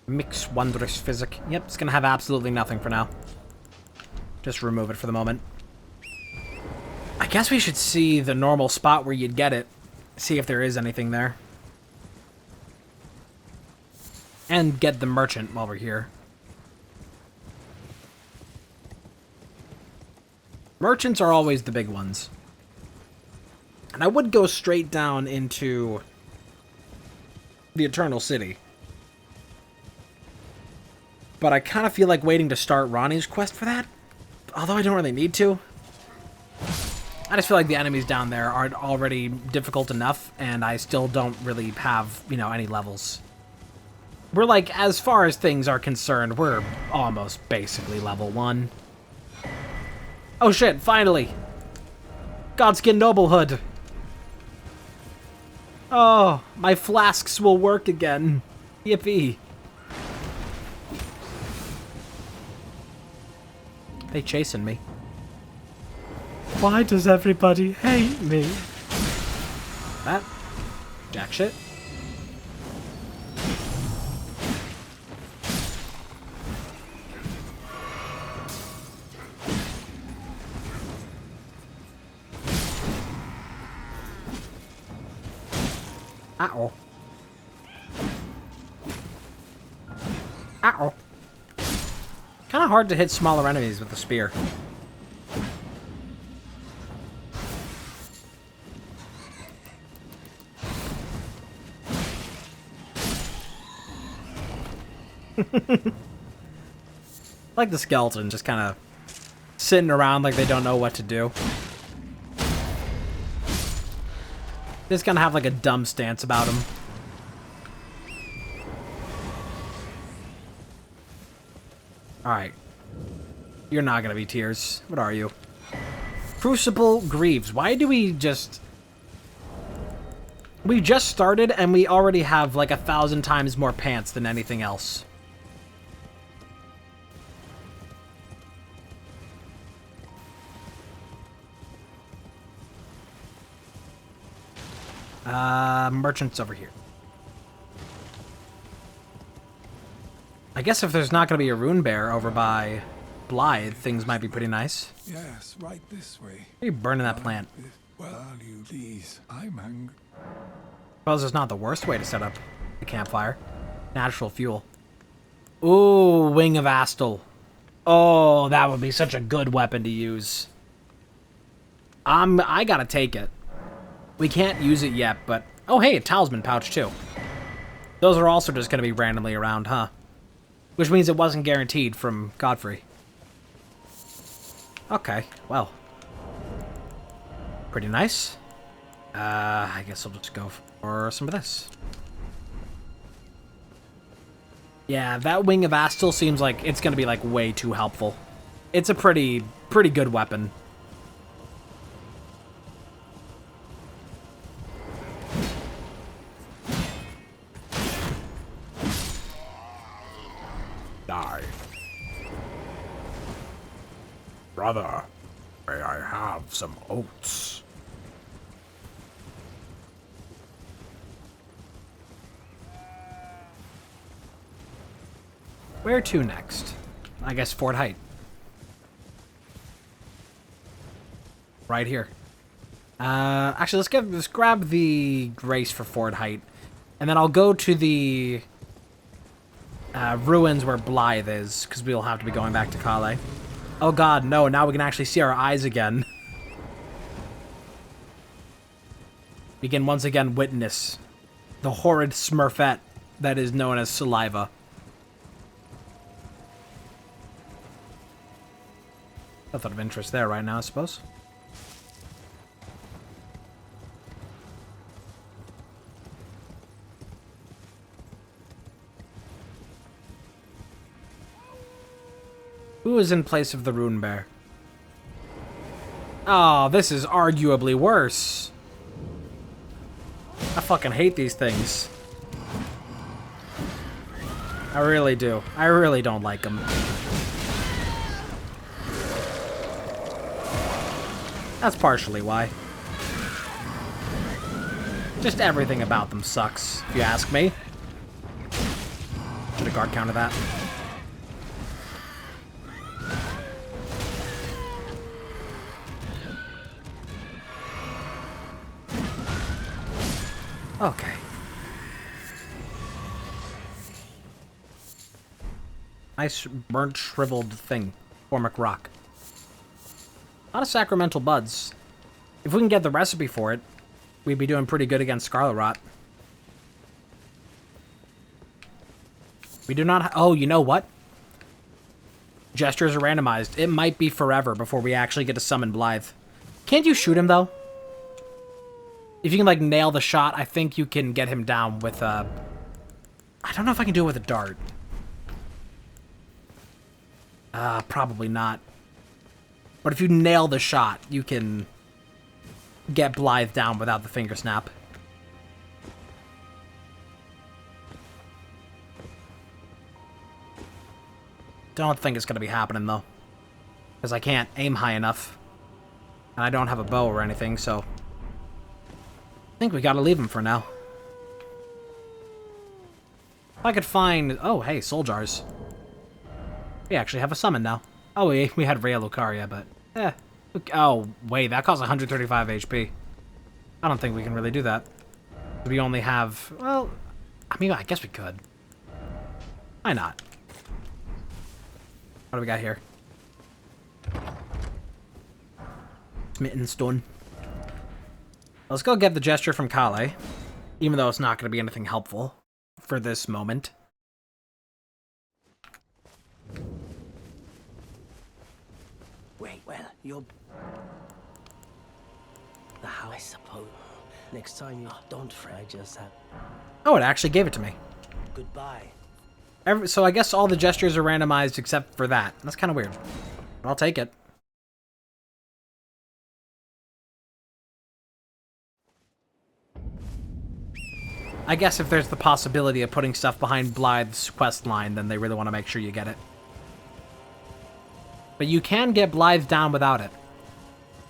Mix wondrous physic. Yep, it's gonna have absolutely nothing for now. Just remove it for the moment. I guess we should see the normal spot where you'd get it. See if there is anything there. And get the merchant while we're here. Merchants are always the big ones. And I would go straight down into the Eternal City. But I kind of feel like waiting to start Ronnie's quest for that. Although I don't really need to. I just feel like the enemies down there are already difficult enough, and I still don't really have, you know, any levels. We're like, as far as things are concerned, we're almost basically level 1. Oh shit, finally! Godskin Noblehood! Oh, my flasks will work again. Yippee. They chasing me. Why does everybody hate me? That jack shit. Uh-oh. Uh-oh. Kind of hard to hit smaller enemies with the spear. Like the skeleton, just kind of sitting around like they don't know what to do. Just kind of have like a dumb stance about them. Alright. You're not gonna be Tears. What are you? Crucible Greaves. Why do we just... We just started and we already have like 1,000 times more pants than anything else. Merchant's over here. I guess if there's not going to be a rune bear over by Blythe, things might be pretty nice. Yes, right this way. Are you burning that plant? Well, you please. I'm hungry. Suppose it's not the worst way to set up a campfire. Natural fuel. Ooh, Wing of Astal. Oh, that would be such a good weapon to use. I gotta take it. We can't use it yet, but... Oh, hey, a talisman pouch, too. Those are also just gonna be randomly around, huh? Which means it wasn't guaranteed from Godfrey. Okay, well. Pretty nice. I guess I'll just go for some of this. Yeah, that Wing of Astil seems like it's going to be, like, way too helpful. It's a pretty good weapon. Die. Brother, may I have some oats? Where to next? I guess Fort Height. Right here. Actually, let's grab the Grace for Fort Height. And then I'll go to the ruins where Blythe is, because we'll have to be going back to Kale. Oh god, no, now we can actually see our eyes again. We can once again witness the horrid smurfette that is known as Saliva. Nothing of interest there right now, I suppose. Who is in place of the Rune Bear? Oh, this is arguably worse. I fucking hate these things. I really do. I really don't like them. That's partially why. Just everything about them sucks, if you ask me. Should have guard counted that. Okay. Nice burnt, shriveled thing. Formic rock. A lot of sacramental buds. If we can get the recipe for it, we'd be doing pretty good against Scarlet Rot. We do not... Oh, you know what? Gestures are randomized. It might be forever before we actually get to summon Blythe. Can't you shoot him, though? If you can, like, nail the shot, I think you can get him down with, I don't know if I can do it with a dart. Probably not. But if you nail the shot, you can get Blythe down without the finger snap. Don't think it's going to be happening, though. Because I can't aim high enough. And I don't have a bow or anything, so... I think we gotta leave him for now. If I could find... Oh, hey, soul jars. We actually have a summon now. Oh, we had Rhea Lucaria, but... Eh. Oh, wait, that costs 135 HP. I don't think we can really do that. We only have... Well, I mean, I guess we could. Why not? What do we got here? Smitten Stone. Let's go get the gesture from Kale, even though it's not going to be anything helpful for this moment. Wait, well, you're... How I suppose. Next time you don't fret, I just have... Oh, it actually gave it to me. Goodbye. So I guess all the gestures are randomized except for that. That's kind of weird. But I'll take it. I guess if there's the possibility of putting stuff behind Blythe's quest line, then they really want to make sure you get it. But you can get Blythe down without it.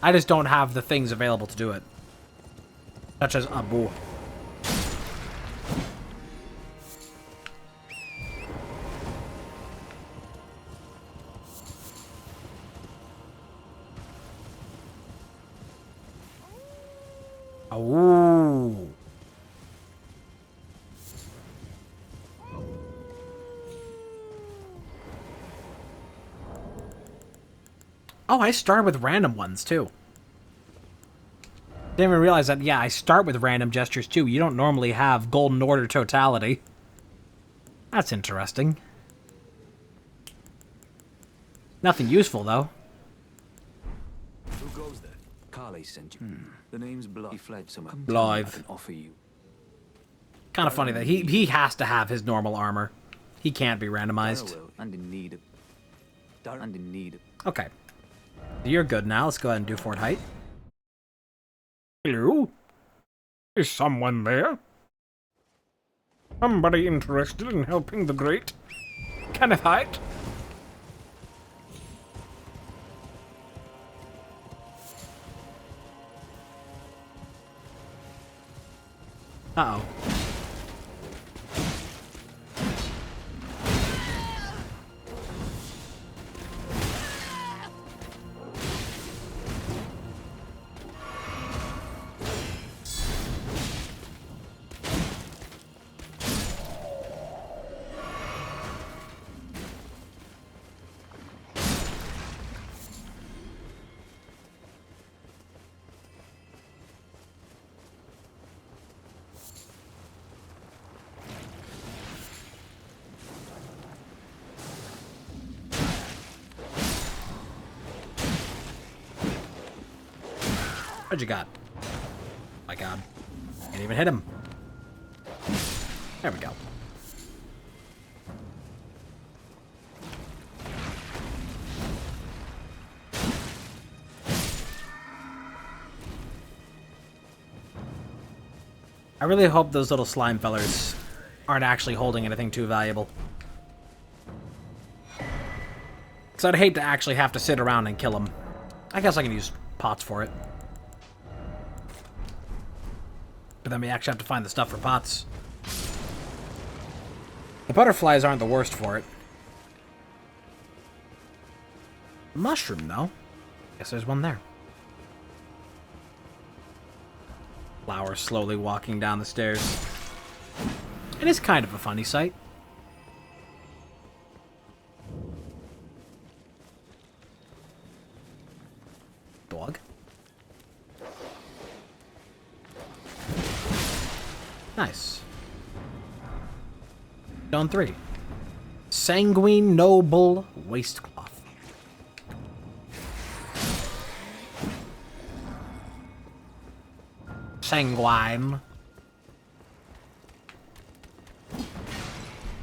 I just don't have the things available to do it. Such as Abu. Ooh. Oh, I started with random ones, too. Didn't even realize that, yeah, I start with random gestures, too. You don't normally have Golden Order totality. That's interesting. Nothing useful, though. Who goes there? Kale sent you. The name's Blythe. He fled somewhere. Come Blythe. I can offer you. Kind of funny that he has to have his normal armor. He can't be randomized. And in need of. And in need of. Okay. You're good now. Let's go ahead and do Fort Height. Hello? Is someone there? Somebody interested in helping the great Kenneth Height? Uh-oh. What'd you got? My god. Can't even hit him. There we go. I really hope those little slime fellers aren't actually holding anything too valuable. Because I'd hate to actually have to sit around and kill them. I guess I can use pots for it. But then we actually have to find the stuff for pots. The butterflies aren't the worst for it. Mushroom, though. Guess there's one there. Flower slowly walking down the stairs. It is kind of a funny sight. Dog. Nice. Zone 3. Sanguine Noble Waistcloth. Sanguine.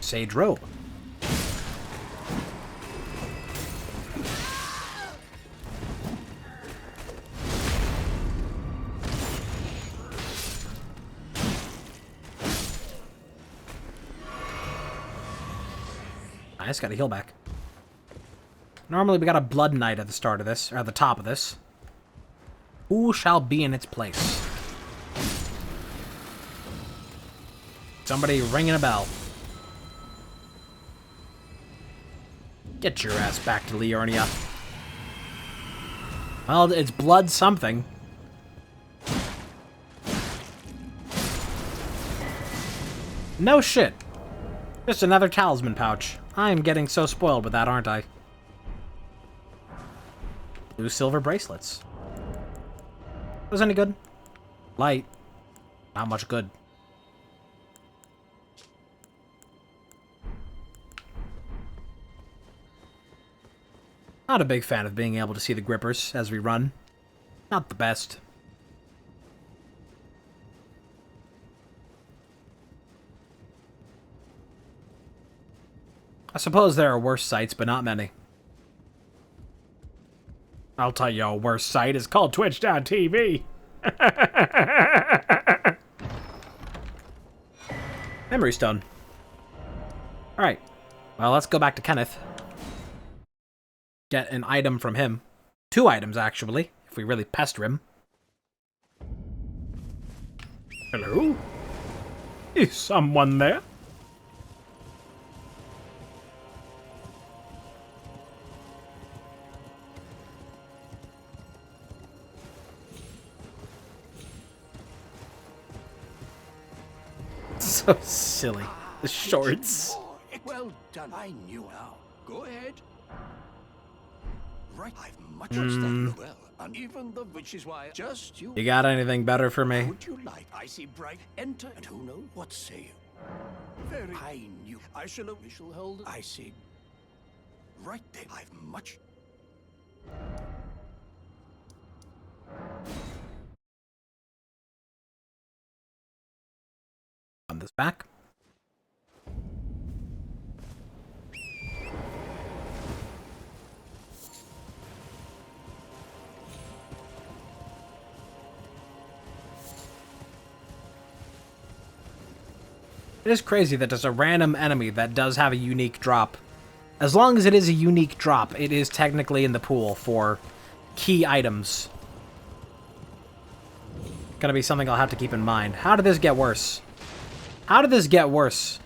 Sage Robe. Nice, got a heal back. Normally we got a Blood Knight at the start of this, or at the top of this. Who shall be in its place? Somebody ringing a bell. Get your ass back to Liurnia. Well, it's blood something. No shit. Just another talisman pouch. I'm getting so spoiled with that, aren't I? Blue silver bracelets. Was any good? Light. Not much good. Not a big fan of being able to see the grippers as we run. Not the best. I suppose there are worse sights, but not many. I'll tell you a worse sight. It's called Twitch.tv. Memory Stone. Alright. Well, let's go back to Kenneth. Get an item from him. 2 items, actually, if we really pester him. Hello? Is someone there? So silly. The shorts. Well done. I knew now. Go ahead. Right. I've much of that. Well, and even the which is why just you. You got anything better for me? Would you like? I see bright. Enter, and who knows? What say you? Very. I knew. I shall hold. I see. Right then. I've much. back. It is crazy that there's a random enemy that does have a unique drop. As long as it is a unique drop, it is technically in the pool for key items. Gonna be something I'll have to keep in mind. How did this get worse? How did this get worse?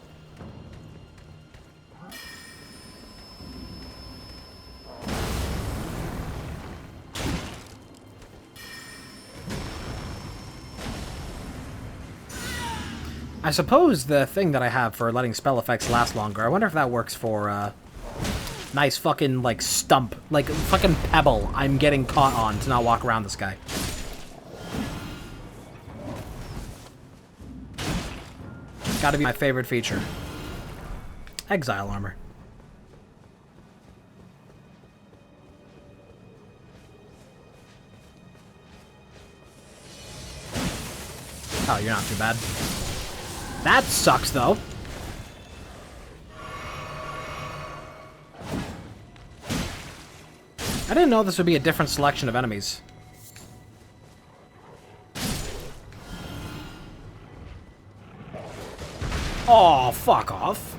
I suppose the thing that I have for letting spell effects last longer, I wonder if that works for, nice fucking, like, stump. Like, fucking pebble I'm getting caught on to not walk around this guy. Gotta be my favorite feature. Exile armor. Oh, you're not too bad. That sucks, though. I didn't know this would be a different selection of enemies. Oh, fuck off.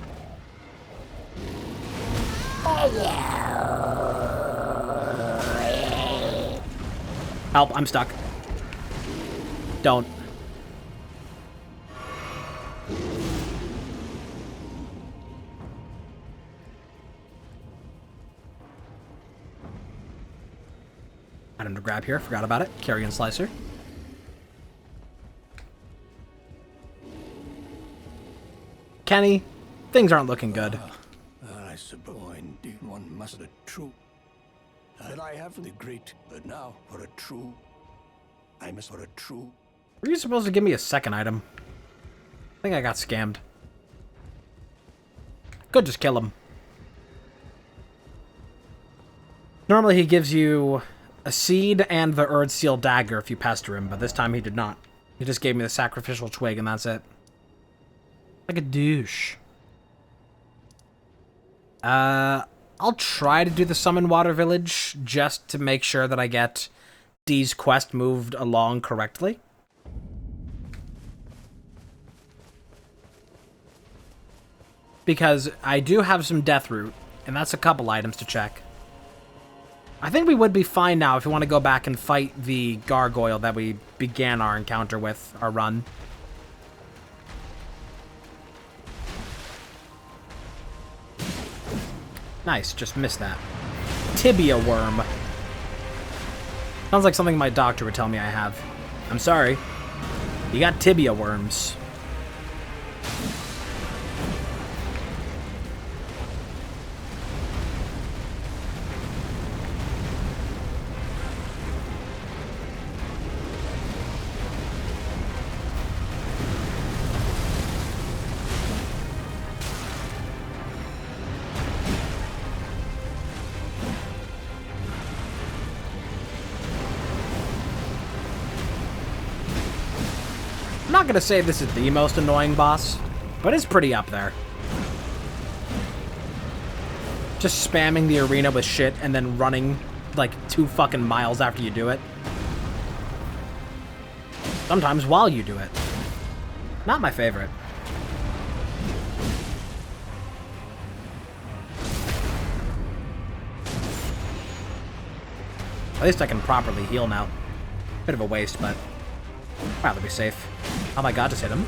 Help, I'm stuck. Don't. Item to grab here, forgot about it. Carrion Slicer. Kenny, things aren't looking good. I suppose indeed one must be true. That I have the great, but now for a true, I must for a true. Were you supposed to give me a second item? I think I got scammed. Could just kill him. Normally he gives you a seed and the Erd Seal Dagger if you pester him, but this time he did not. He just gave me the Sacrificial Twig and that's it. Like a douche. I'll try to do the Summon Water Village just to make sure that I get Dee's quest moved along correctly. Because I do have some Death Root, and that's a couple items to check. I think we would be fine now if we want to go back and fight the gargoyle that we began our encounter with, our run. Nice, just missed that. Tibia worm. Sounds like something my doctor would tell me I have. I'm sorry. You got tibia worms. I'm not gonna say this is the most annoying boss, but it's pretty up there. Just spamming the arena with shit and then running like 2 fucking miles after you do it. Sometimes while you do it. Not my favorite. At least I can properly heal now. Bit of a waste, but I'd rather be safe. Oh my god, just hit him.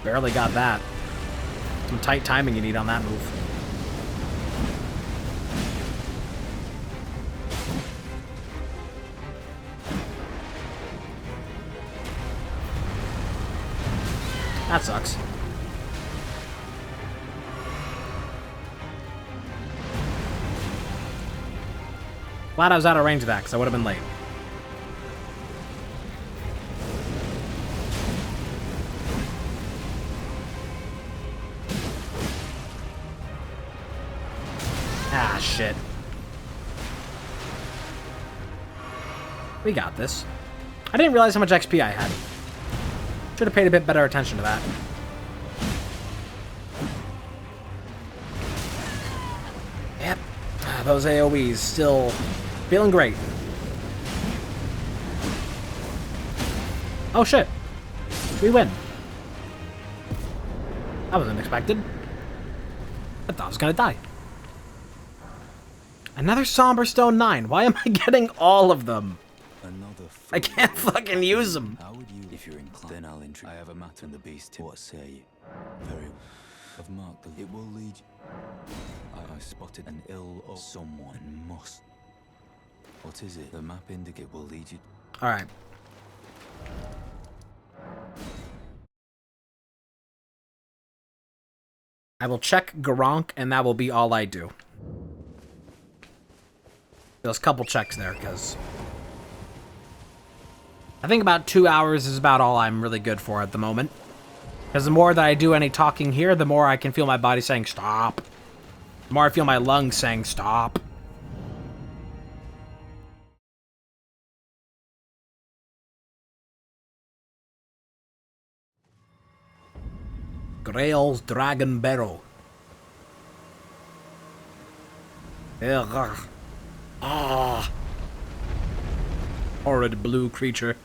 Barely got that. Some tight timing you need on that move. That sucks. Glad I was out of range of that, because I would have been late. Ah, shit. We got this. I didn't realize how much XP I had. Should have paid a bit better attention to that. Yep. Those AoEs still feeling great. Oh shit. We win. That was unexpected. I thought I was gonna die. Another Somber Stone 9. Why am I getting all of them? I can't fucking use them. How would you, if you're inclined? Then I'll introduce. I have a matter in the beast. What say? Very well. I've marked the. It will lead. I spotted an ill or someone must. What is it? The map indicate will lead you. All right. I will check Garronk, and that will be all I do. There's a couple checks there, because I think about 2 hours is about all I'm really good for at the moment. Because the more that I do any talking here, the more I can feel my body saying, stop. The more I feel my lungs saying, stop. Grail's Dragon Barrow. Ugh. Ah. Horrid blue creature.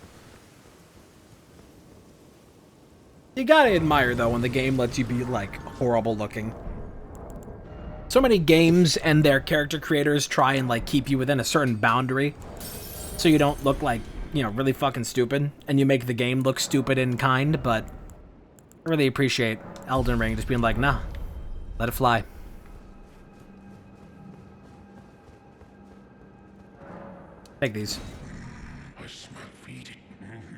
You gotta admire, though, when the game lets you be, like, horrible looking. So many games and their character creators try and, like, keep you within a certain boundary so you don't look like, you know, really fucking stupid, and you make the game look stupid in kind, but I really appreciate Elden Ring just being like, nah, let it fly. Take these. I smell feeding.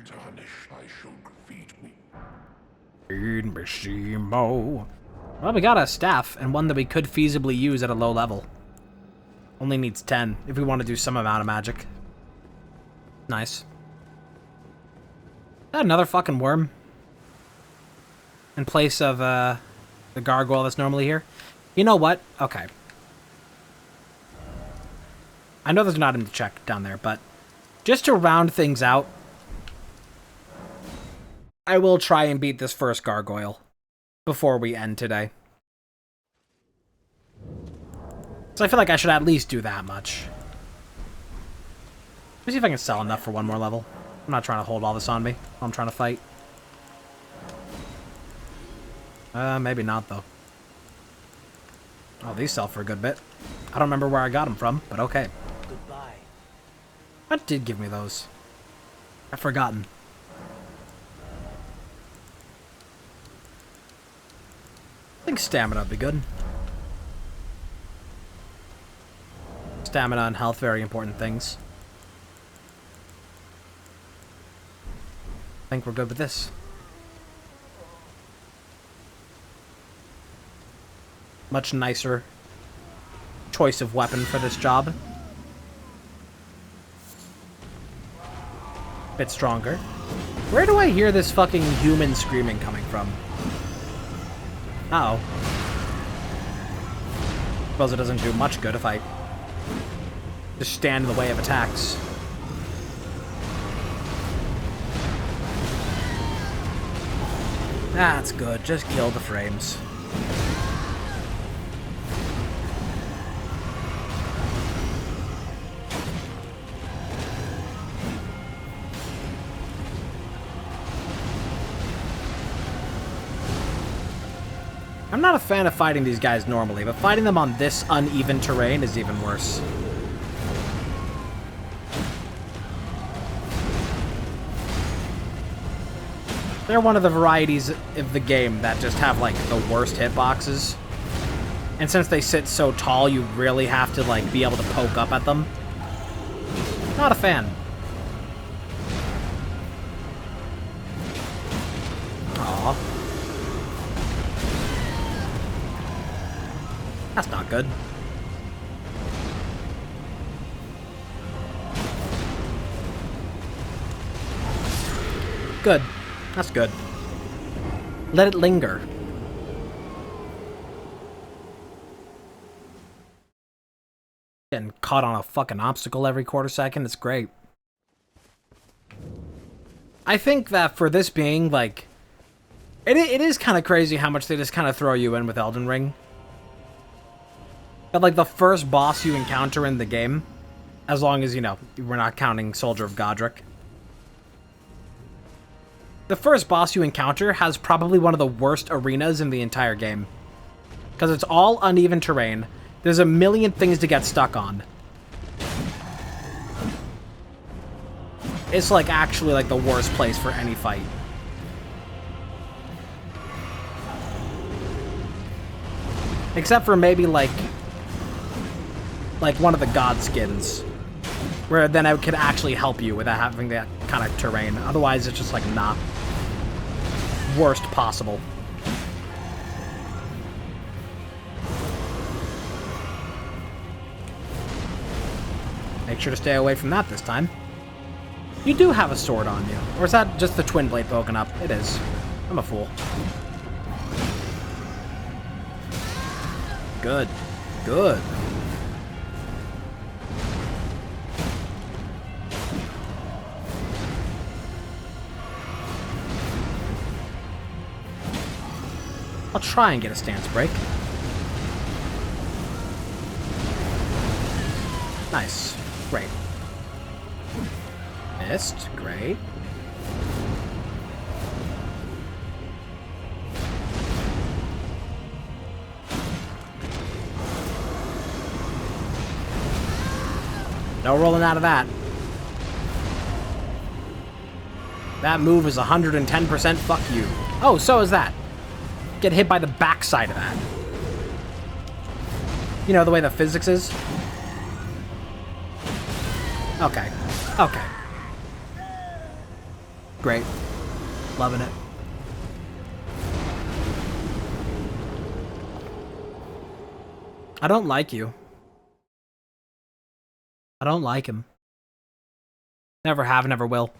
Tarnish, I should feed me. Feed me, Shimo. Well, we got a staff, and one that we could feasibly use at a low level. Only needs 10, if we want to do some amount of magic. Nice. Is that another fucking worm? In place of, the gargoyle that's normally here? You know what? Okay. I know there's not in the check down there, but just to round things out, I will try and beat this first gargoyle before we end today. So I feel like I should at least do that much. Let me see if I can sell enough for one more level. I'm not trying to hold all this on me while I'm trying to fight. Maybe not, though. Oh, these sell for a good bit. I don't remember where I got them from, but okay. Goodbye. What did give me those? I've forgotten. I think stamina would be good. Stamina and health, very important things. I think we're good with this. Much nicer choice of weapon for this job. Bit stronger. Where do I hear this fucking human screaming coming from? Uh-oh. Suppose it doesn't do much good if I just stand in the way of attacks. That's good. Just kill the frames. I'm not a fan of fighting these guys normally, but fighting them on this uneven terrain is even worse. They're one of the varieties of the game that just have, like, the worst hitboxes. And since they sit so tall, you really have to, like, be able to poke up at them. Not a fan. Aww. That's not good. Good. That's good. Let it linger. Getting caught on a fucking obstacle every quarter second, it's great. I think that for this being, like... It is kind of crazy how much they just kind of throw you in with Elden Ring. But, like, the first boss you encounter in the game, as long as, you know, we're not counting Soldier of Godric. The first boss you encounter has probably one of the worst arenas in the entire game. Because it's all uneven terrain. There's a million things to get stuck on. It's, like, actually, like, the worst place for any fight. Except for maybe, like one of the god skins. Where then it could actually help you without having that kind of terrain. Otherwise, it's just, like, not. Worst possible. Make sure to stay away from that this time. You do have a sword on you. Or is that just the twin blade poking up? It is. I'm a fool. Good. Good. I'll try and get a stance break. Nice. Great. Missed. Great. No rolling out of that. That move is 110% fuck you. Oh, so is that. Get hit by the backside of that. You know, the way the physics is? Okay. Okay. Great. Loving it. I don't like you. I don't like him. Never have, never will.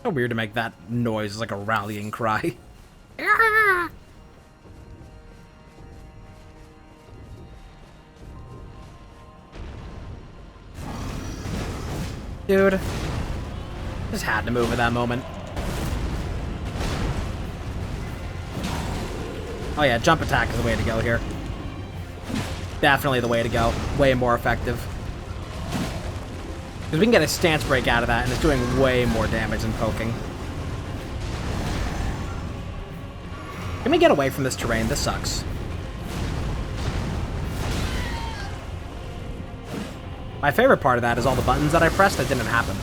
So weird to make that noise like a rallying cry. Dude. Just had to move at that moment. Oh yeah, jump attack is the way to go here. Definitely the way to go. Way more effective. Because we can get a stance break out of that, and it's doing way more damage than poking. Can we get away from this terrain? This sucks. My favorite part of that is all the buttons that I pressed that didn't happen.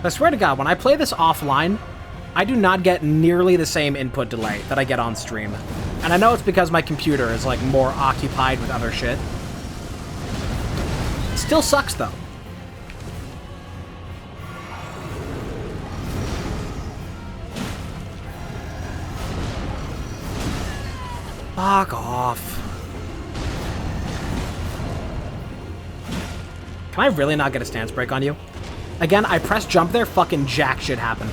I swear to God, when I play this offline, I do not get nearly the same input delay that I get on stream. And I know it's because my computer is, like, more occupied with other shit. It still sucks, though. Fuck off. Can I really not get a stance break on you? Again, I pressed jump there, fucking jack shit happened.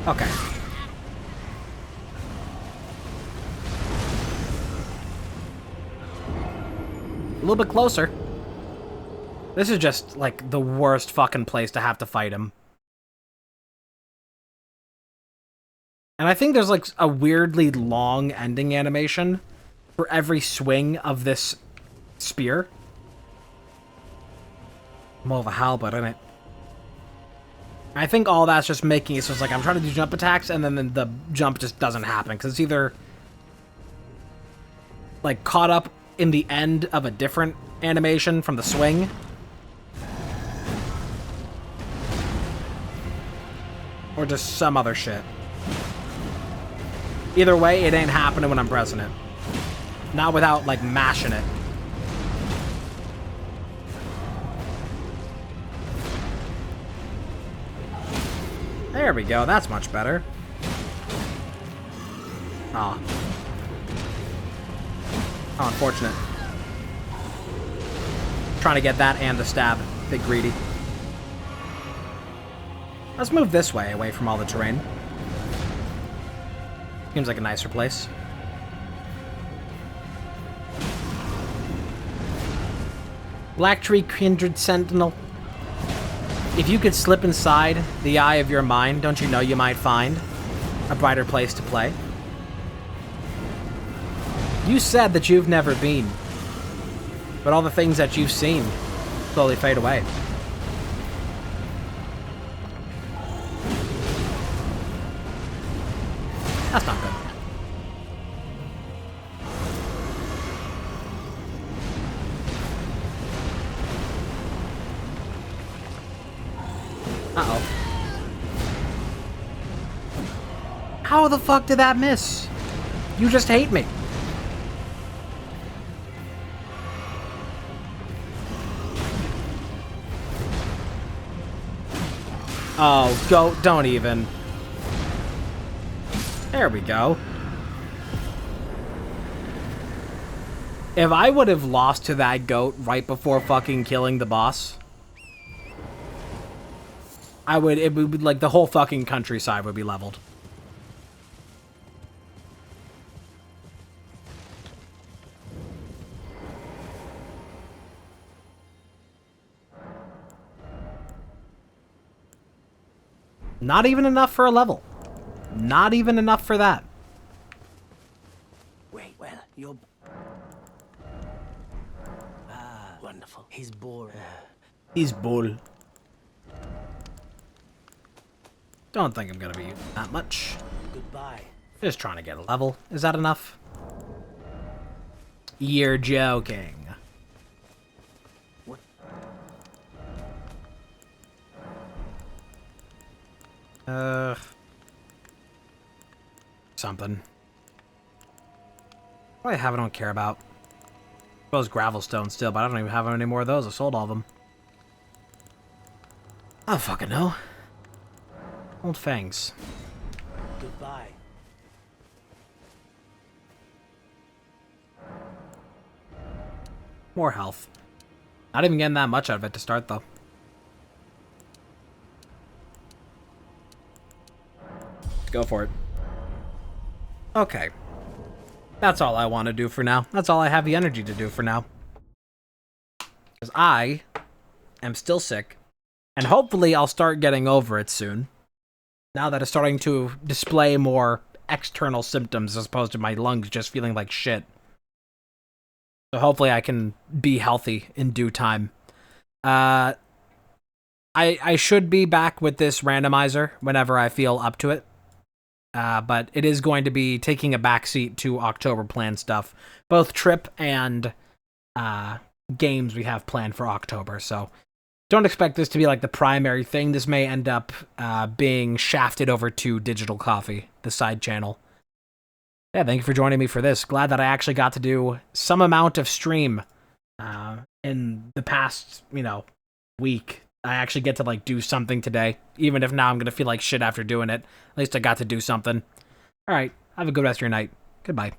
Okay. A little bit closer. This is just, like, the worst fucking place to have to fight him. And I think there's, like, a weirdly long ending animation for every swing of this spear. More of a halberd, isn't it? I think all that's just making it so it's like I'm trying to do jump attacks and then the jump just doesn't happen because it's either like caught up in the end of a different animation from the swing, or just some other shit. Either way, it ain't happening when I'm pressing it. Not without, like, mashing it. There we go, that's much better. Aw. How unfortunate. Trying to get that and the stab. Bit greedy. Let's move this way, away from all the terrain. Seems like a nicer place. Black Tree Kindred Sentinel. If you could slip inside the eye of your mind, don't you know you might find a brighter place to play? You said that you've never been, but all the things that you've seen slowly fade away. That's not good. Uh-oh. How the fuck did that miss? You just hate me. Oh, go, don't even. There we go. If I would have lost to that goat right before fucking killing the boss, it would be like the whole fucking countryside would be leveled. Not even enough for a level. Not even enough for that. Wait, well, you're... Ah, wonderful. He's bored. He's bull. Don't think I'm gonna be that much. Goodbye. Just trying to get a level. Is that enough? You're joking. What? Something. What do I have I don't care about? Those gravel stones still, but I don't even have any more of those. I sold all of them. I don't fucking know. Old fangs. Goodbye. More health. Not even getting that much out of it to start, though. Go for it. Okay. That's all I want to do for now. That's all I have the energy to do for now. Because I am still sick. And hopefully I'll start getting over it soon. Now that it's starting to display more external symptoms as opposed to my lungs just feeling like shit. So hopefully I can be healthy in due time. I should be back with this randomizer whenever I feel up to it. But it is going to be taking a backseat to October plan stuff. Both trip and games we have planned for October. So don't expect this to be like the primary thing. This may end up being shafted over to Digital Coffee, the side channel. Yeah, thank you for joining me for this. Glad that I actually got to do some amount of stream in the past, week. I actually get to, like, do something today. Even if now I'm going to feel like shit after doing it. At least I got to do something. Alright, have a good rest of your night. Goodbye.